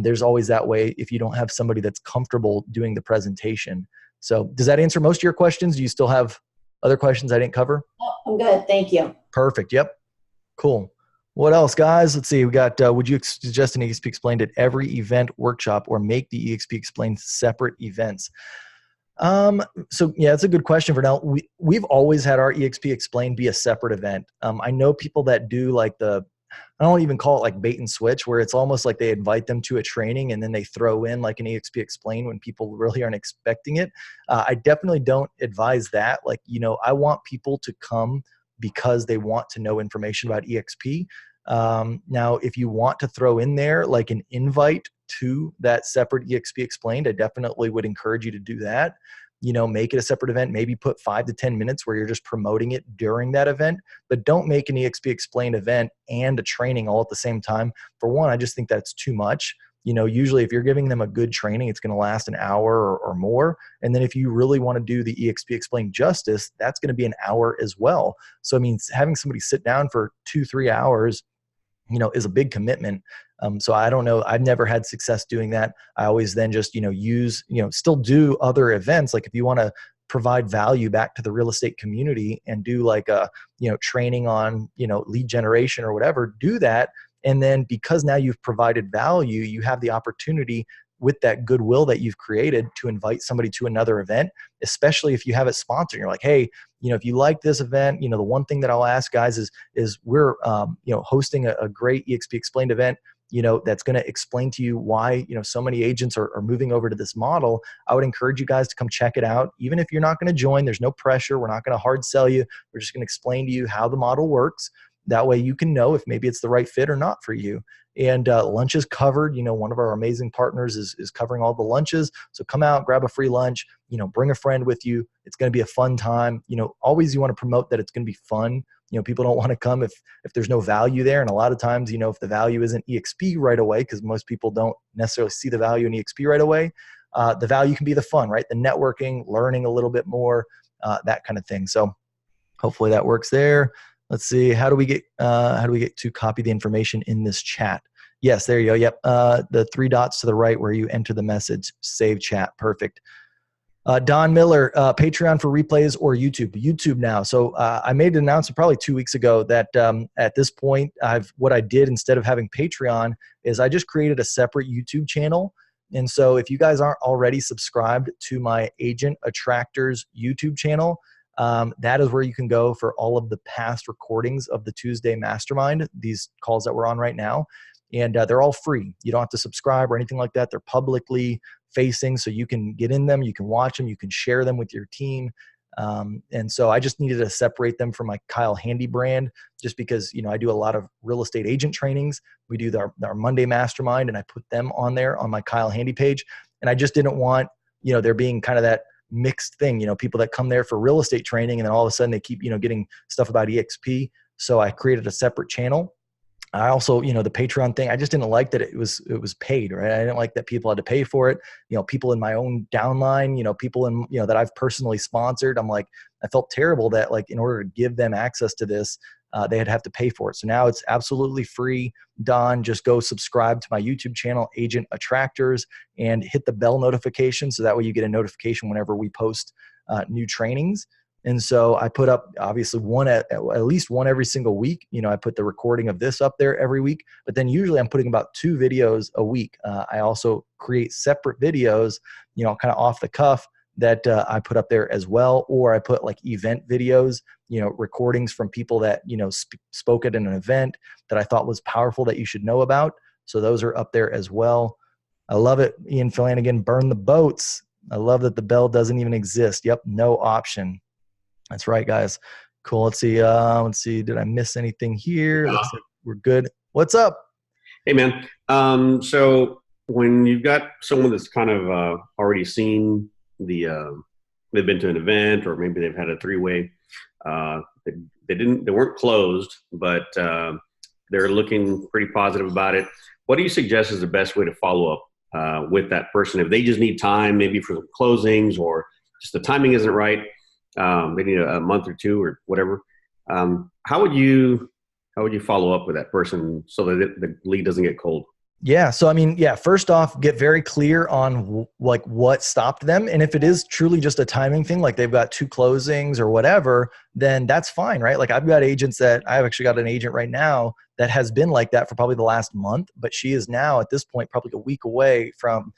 There's always that way if you don't have somebody that's comfortable doing the presentation. So does that answer most of your questions? Do you still have other questions I didn't cover? Oh, I'm good. Thank you. Perfect. Yep. Cool. What else, guys? Let's see. We got, would you suggest an eXp Explained at every event workshop, or make the eXp Explained separate events? So yeah, it's a good question for now. We've always had our eXp Explained be a separate event. I know people that do like I don't even call it like bait and switch, where it's almost like they invite them to a training and then they throw in like an eXp Explained when people really aren't expecting it. I definitely don't advise that. Like, I want people to come because they want to know information about eXp. Now, if you want to throw in there like an invite to that separate eXp Explained, I definitely would encourage you to do that. Make it a separate event, maybe put 5 to 10 minutes where you're just promoting it during that event, but don't make an eXp Explained event and a training all at the same time. For one, I just think that's too much. Usually if you're giving them a good training, it's going to last an hour or more. And then if you really want to do the eXp Explained justice, that's going to be an hour as well. So, I mean, having somebody sit down for 2-3 hours, is a big commitment. So I don't know. I've never had success doing that. I always then just, still do other events. Like if you want to provide value back to the real estate community and do like a, training on, lead generation or whatever, do that. And then because now you've provided value, you have the opportunity with that goodwill that you've created to invite somebody to another event, especially if you have it sponsored. You're like, hey, if you like this event, the one thing that I'll ask guys is we're, hosting a great eXp Explained event, that's going to explain to you why, so many agents are moving over to this model. I would encourage you guys to come check it out. Even if you're not going to join, there's no pressure. We're not going to hard sell you. We're just going to explain to you how the model works. That way you can know if maybe it's the right fit or not for you. And lunch is covered. One of our amazing partners is covering all the lunches. So come out, grab a free lunch, bring a friend with you. It's going to be a fun time. Always you want to promote that it's going to be fun. People don't want to come if there's no value there. And a lot of times, if the value isn't eXp right away, because most people don't necessarily see the value in eXp right away, the value can be the fun, right? The networking, learning a little bit more, that kind of thing. So hopefully that works there. Let's see. How do we get to copy the information in this chat? Yes, there you go. Yep. The 3 dots to the right where you enter the message, save chat. Perfect. Don Miller, Patreon for replays or YouTube? YouTube now. So I made an announcement probably 2 weeks ago that at this point, what I did instead of having Patreon is I just created a separate YouTube channel. And so if you guys aren't already subscribed to my Agent Attractors YouTube channel, that is where you can go for all of the past recordings of the Tuesday Mastermind, these calls that we're on right now. And they're all free. You don't have to subscribe or anything like that. They're publicly facing, so you can get in them, you can watch them, you can share them with your team. And so I just needed to separate them from my Kyle Handy brand, just because, I do a lot of real estate agent trainings. We do our Monday Mastermind, and I put them on there on my Kyle Handy page. And I just didn't want, there being kind of that mixed thing, people that come there for real estate training and then all of a sudden they keep, getting stuff about eXp. So I created a separate channel. I also, the Patreon thing, I just didn't like that it was paid, right? I didn't like that people had to pay for it. People in my own downline, people in, that I've personally sponsored. I'm like, I felt terrible that like, in order to give them access to this, they'd have to pay for it. So now it's absolutely free. Don, just go subscribe to my YouTube channel, Agent Attractors, and hit the bell notification. So that way you get a notification whenever we post new trainings. And so I put up obviously at least one every single week. I put the recording of this up there every week, but then usually I'm putting about 2 videos a week. I also create separate videos, kind of off the cuff that I put up there as well. Or I put like event videos, recordings from people that, spoke at an event that I thought was powerful that you should know about. So those are up there as well. I love it. Ian Flanagan, burn the boats. I love that the bell doesn't even exist. Yep. No option. That's right, guys. Cool. Let's see. Did I miss anything here? Looks like we're good. What's up? Hey, man. So when you've got someone that's kind of already seen they've been to an event, or maybe they've had a 3-way, they weren't closed, but they're looking pretty positive about it. What do you suggest is the best way to follow up with that person? If they just need time, maybe for some closings, or just the timing isn't right, they need a month or 2 or whatever. How would you follow up with that person so that the lead doesn't get cold? Yeah. So, first off, get very clear on like what stopped them. And if it is truly just a timing thing, like they've got 2 closings or whatever, then that's fine, right? Like I've actually got an agent right now that has been like that for probably the last month, but she is now at this point, probably a week away from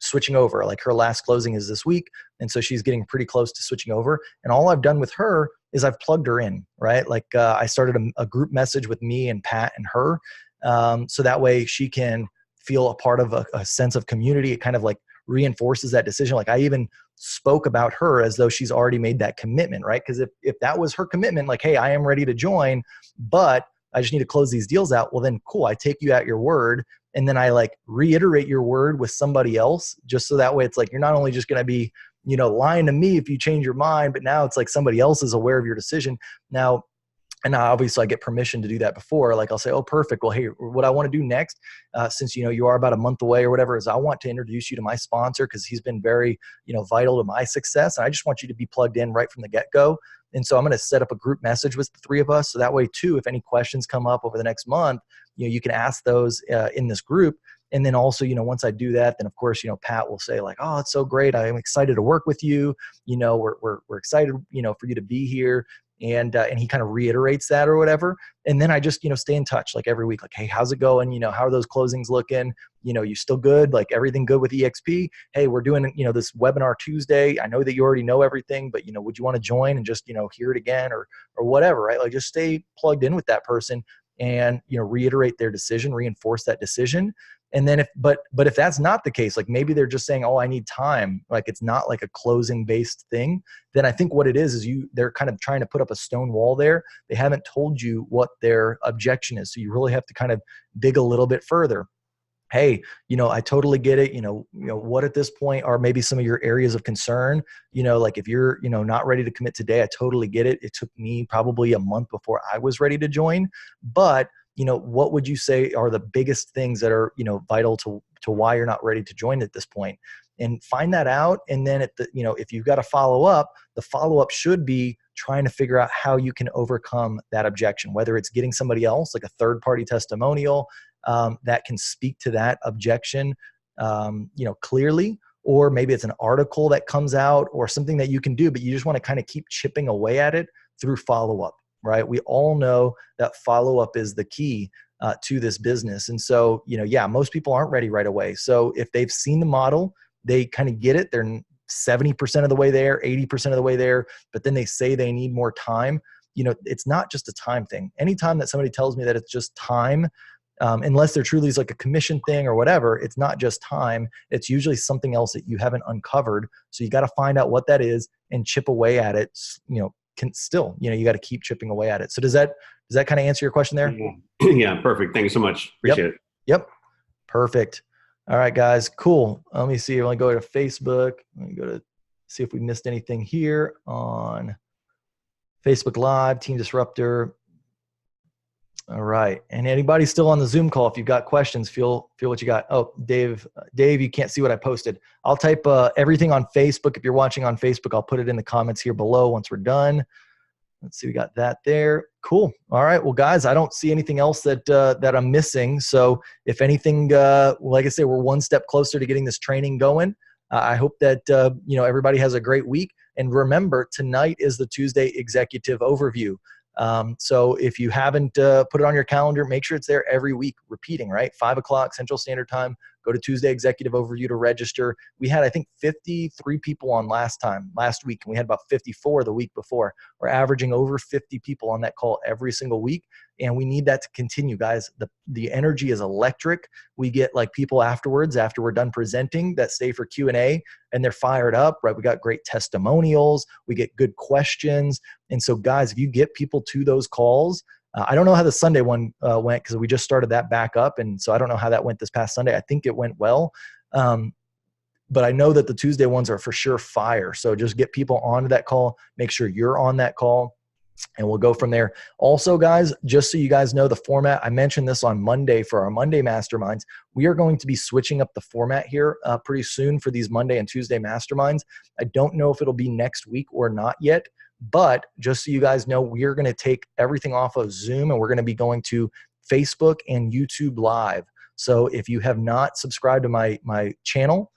switching over. Like her last closing is this week. And so she's getting pretty close to switching over. And all I've done with her is I've plugged her in, right? Like I started a group message with me and Pat and her. So that way she can feel a part of a sense of community. It kind of like reinforces that decision. Like I even spoke about her as though she's already made that commitment, right? Because if that was her commitment, like, hey, I am ready to join, but I just need to close these deals out. Well, then cool. I take you at your word. And then I like reiterate your word with somebody else, just so that way it's like, you're not only just going to be, lying to me if you change your mind, but now it's like somebody else is aware of your decision. Now, obviously I get permission to do that before. Like I'll say, oh, perfect. Well, hey, what I want to do next, since, you are about a month away or whatever, is I want to introduce you to my sponsor, because he's been very, vital to my success. And I just want you to be plugged in right from the get-go. And so I'm going to set up a group message with the 3 of us. So that way too, if any questions come up over the next month, you can ask those in this group. And then also, once I do that, then of course, Pat will say like, oh, it's so great. I'm excited to work with you. We're excited, for you to be here. And he kind of reiterates that or whatever. And then I just, stay in touch like every week, like, hey, how's it going? How are those closings looking? You still good? Like everything good with eXp? Hey, we're doing, this webinar Tuesday. I know that you already know everything, but, would you want to join and just, hear it again or whatever, right? Like just stay plugged in with that person and, reiterate their decision, reinforce that decision. And then but if that's not the case, like maybe they're just saying, oh, I need time, like it's not like a closing based thing, then I think what it is they're kind of trying to put up a stone wall there. They haven't told you what their objection is. So you really have to kind of dig a little bit further. Hey, I totally get it. What at this point are maybe some of your areas of concern? Like if you're, not ready to commit today, I totally get it. It took me probably a month before I was ready to join, but what would you say are the biggest things that are, vital to why you're not ready to join at this point? And find that out. And then if you've got to follow up, the follow-up should be trying to figure out how you can overcome that objection, whether it's getting somebody else, like a third-party testimonial, that can speak to that objection, clearly, or maybe it's an article that comes out or something that you can do, but you just want to kind of keep chipping away at it through follow-up, right? We all know that follow-up is the key to this business. And so, most people aren't ready right away. So if they've seen the model, they kind of get it. They're 70% of the way there, 80% of the way there, but then they say they need more time. It's not just a time thing. Anytime that somebody tells me that it's just time, unless there truly is like a commission thing or whatever, it's not just time. It's usually something else that you haven't uncovered. So you got to find out what that is and chip away at it. You got to keep chipping away at it. So does that kind of answer your question there? Yeah, perfect. Thank you so much. Appreciate it. Yep. Perfect. All right, guys. Cool. Let me see. I want to go to Facebook. Let me go to see if we missed anything here on Facebook Live, Team Disruptor. All right. And anybody still on the Zoom call, if you've got questions, feel what you got. Oh, Dave, you can't see what I posted. I'll type everything on Facebook. If you're watching on Facebook, I'll put it in the comments here below once we're done. Let's see, we got that there. Cool. All right. Well, guys, I don't see anything else that I'm missing. So if anything, like I say, we're one step closer to getting this training going. I hope that, everybody has a great week. And remember, tonight is the Tuesday Executive Overview. So if you haven't put it on your calendar, make sure it's there every week, repeating, right? 5 o'clock Central Standard Time. Go to Tuesday Executive Overview to register. We had, I think, 53 people on last week, and we had about 54 the week before. We're averaging over 50 people on that call every single week, and we need that to continue, guys. The energy is electric. We get like people afterwards, after we're done presenting, that stay for Q&A, and they're fired up, right? We got great testimonials. We get good questions. And so, guys, if you get people to those calls, I don't know how the Sunday one went because we just started that back up. And so I don't know how that went this past Sunday. I think it went well. But I know that the Tuesday ones are for sure fire. So just get people onto that call. Make sure you're on that call, and we'll go from there. Also, guys, just so you guys know the format, I mentioned this on Monday for our Monday masterminds. We are going to be switching up the format here pretty soon for these Monday and Tuesday masterminds. I don't know if it'll be next week or not yet. But just so you guys know, we are going to take everything off of Zoom, and we're going to be going to Facebook and YouTube Live. So if you have not subscribed to my channel,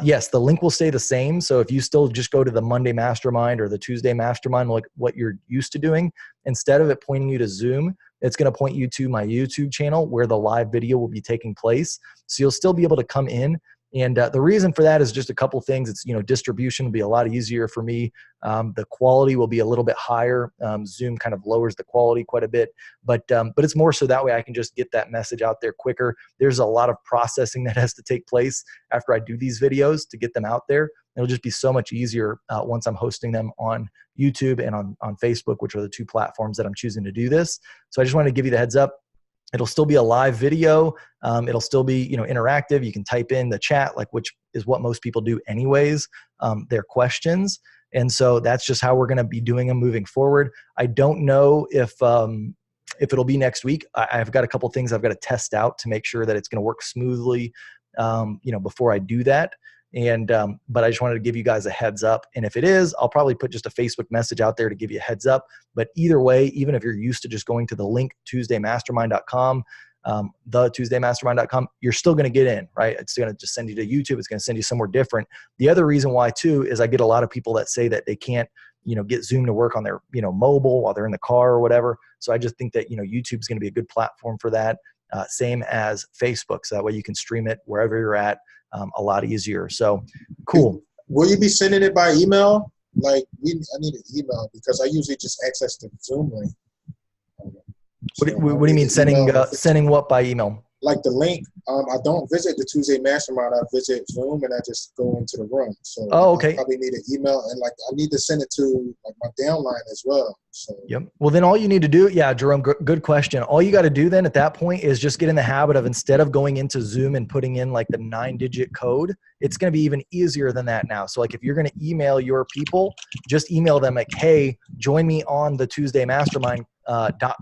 yes, the link will stay the same. So if you still just go to the Monday Mastermind or the Tuesday Mastermind, like what you're used to doing, instead of it pointing you to Zoom, it's going to point you to my YouTube channel where the live video will be taking place. So you'll still be able to come in. And the reason for that is just a couple things. It's, distribution will be a lot easier for me. The quality will be a little bit higher. Zoom kind of lowers the quality quite a bit, but it's more so that way I can just get that message out there quicker. There's a lot of processing that has to take place after I do these videos to get them out there. It'll just be so much easier once I'm hosting them on YouTube and on Facebook, which are the two platforms that I'm choosing to do this. So I just wanted to give you the heads up. It'll still be a live video. It'll still be, interactive. You can type in the chat, which is what most people do anyways, their questions. And so that's just how we're going to be doing them moving forward. I don't know if it'll be next week. I've got a couple things I've got to test out to make sure that it's going to work smoothly, before I do that. And, but I just wanted to give you guys a heads up. And if it is, I'll probably put just a Facebook message out there to give you a heads up. But either way, even if you're used to just going to the link, tuesdaymastermind.com, thetuesdaymastermind.com, you're still going to get in, right? It's going to just send you to YouTube. It's going to send you somewhere different. The other reason why too, is I get a lot of people that say that they can't, get Zoom to work on their, mobile while they're in the car or whatever. So I just think that, YouTube is going to be a good platform for that. Same as Facebook. So that way you can stream it wherever you're at. A lot easier. So cool. Will you be sending it by email? I need an email because I usually just access the Zoom link. What do you mean sending what by email? Like the link. I don't visit the Tuesday Mastermind. I visit Zoom and I just go into the room. So okay. I probably need an email, and I need to send it to my downline as well. So yep. Well, then all you need to do, Jerome, good question. All you got to do then at that point is just get in the habit of, instead of going into Zoom and putting in the 9-digit code, it's going to be even easier than that now. So if you're going to email your people, just email them hey, join me on the Tuesday Mastermind.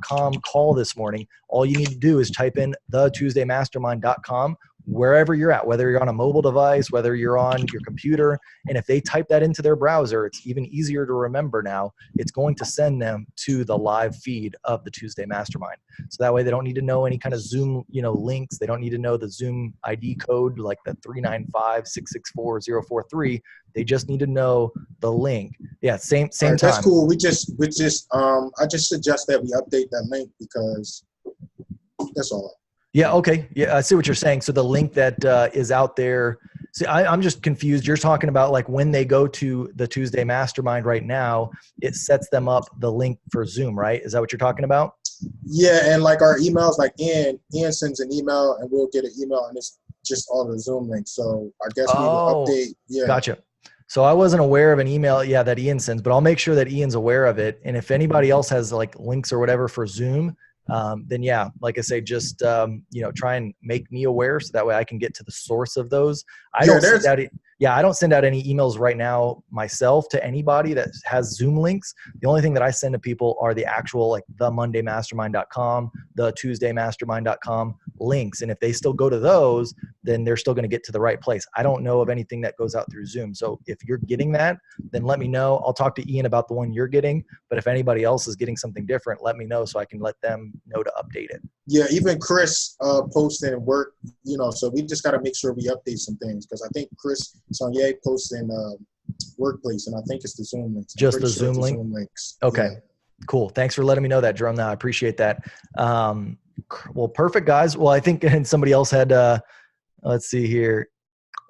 .com call this morning. All you need to do is type in thetuesdaymastermind.com wherever you're at, whether you're on a mobile device, whether you're on your computer. And if they type that into their browser, it's even easier to remember now. It's going to send them to the live feed of the Tuesday Mastermind. So that way they don't need to know any kind of Zoom, links. They don't need to know the Zoom ID code, like the 395-664-043. They just need to know the link. Yeah, same right, time. That's cool. I just suggest that we update that link because that's all. Yeah. Okay. Yeah. I see what you're saying. So the link that is out there. See, I'm just confused. You're talking about when they go to the Tuesday Mastermind right now, it sets them up the link for Zoom, right? Is that what you're talking about? Yeah. And our emails, Ian sends an email and we'll get an email and it's just all the Zoom links. So I guess we will update. Yeah. Gotcha. So I wasn't aware of an email, that Ian sends, but I'll make sure that Ian's aware of it. And if anybody else has links or whatever for Zoom, then like I say, just, try and make me aware so that way I can get to the source of those. I don't send out yeah, I don't send out any emails right now myself to anybody that has Zoom links. The only thing that I send to people are the actual like the mondaymastermind.com, the tuesdaymastermind.com links. And if they still go to those, then they're still going to get to the right place. I don't know of anything that goes out through Zoom. So if you're getting that, then let me know. I'll talk to Ian about the one you're getting. But if anybody else is getting something different, let me know so I can let them know to update it. Yeah, even Chris posting work, you know, so we just got to make sure we update some things, because I think Chris Sonnier posting workplace, and I think it's the Zoom links. Just the Zoom link? Zoom links. Okay, yeah. Cool. Thanks for letting me know that, Jerome. Now I appreciate that. Well, perfect, guys. Well, I think and somebody else had, let's see here.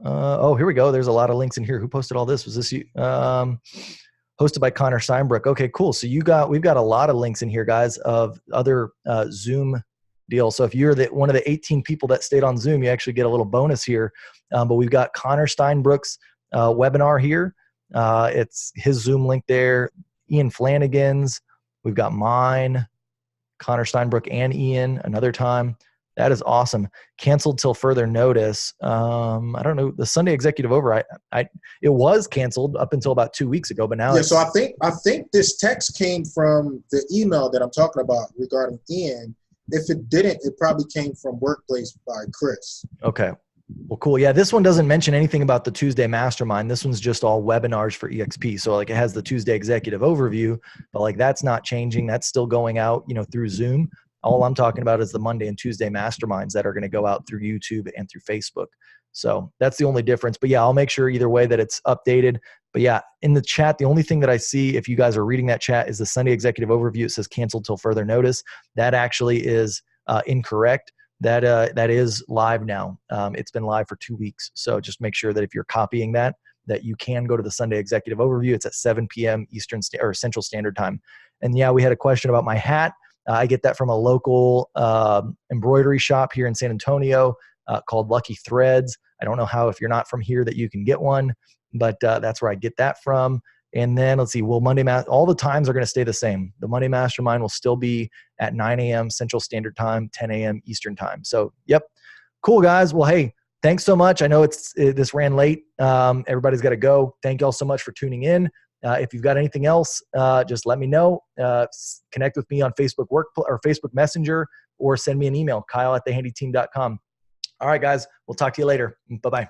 Oh, here we go. There's a lot of links in here. Who posted all this? Was this you? Hosted by Connor Steinbrook. Okay, cool. So we've got a lot of links in here, guys, of other Zoom deals. So if you're one of the 18 people that stayed on Zoom, you actually get a little bonus here. But we've got Connor Steinbrook's webinar here. It's his Zoom link there. Ian Flanagan's. We've got mine, Connor Steinbrook and Ian another time. That is awesome. Canceled till further notice. I don't know. The Sunday Executive Over, it was canceled up until about 2 weeks ago, but now So I think this text came from the email that I'm talking about regarding Ian. If it didn't, it probably came from Workplace by Chris. Okay. Well, cool. Yeah, this one doesn't mention anything about the Tuesday Mastermind. This one's just all webinars for eXp. So like it has the Tuesday Executive Overview, but like that's not changing. That's still going out, through Zoom. All I'm talking about is the Monday and Tuesday Masterminds that are going to go out through YouTube and through Facebook. So that's the only difference. But yeah, I'll make sure either way that it's updated. But yeah, in the chat, the only thing that I see, if you guys are reading that chat, is the Sunday Executive Overview. It says canceled till further notice. That actually is incorrect. That is live now. It's been live for 2 weeks. So just make sure that if you're copying that you can go to the Sunday Executive Overview. It's at 7 p.m. Eastern or Central Standard Time. And yeah, we had a question about my hat. I get that from a local embroidery shop here in San Antonio called Lucky Threads. I don't know how, if you're not from here, that you can get one, but that's where I get that from. And then let's see, all the times are going to stay the same. The Monday Mastermind will still be at 9 a.m. Central Standard Time, 10 a.m. Eastern Time. So, yep. Cool, guys. Well, hey, thanks so much. I know this ran late. Everybody's got to go. Thank you all so much for tuning in. If you've got anything else, just let me know. Connect with me on Facebook or Facebook Messenger, or send me an email, kyle@thehandyteam.com. All right, guys. We'll talk to you later. Bye-bye.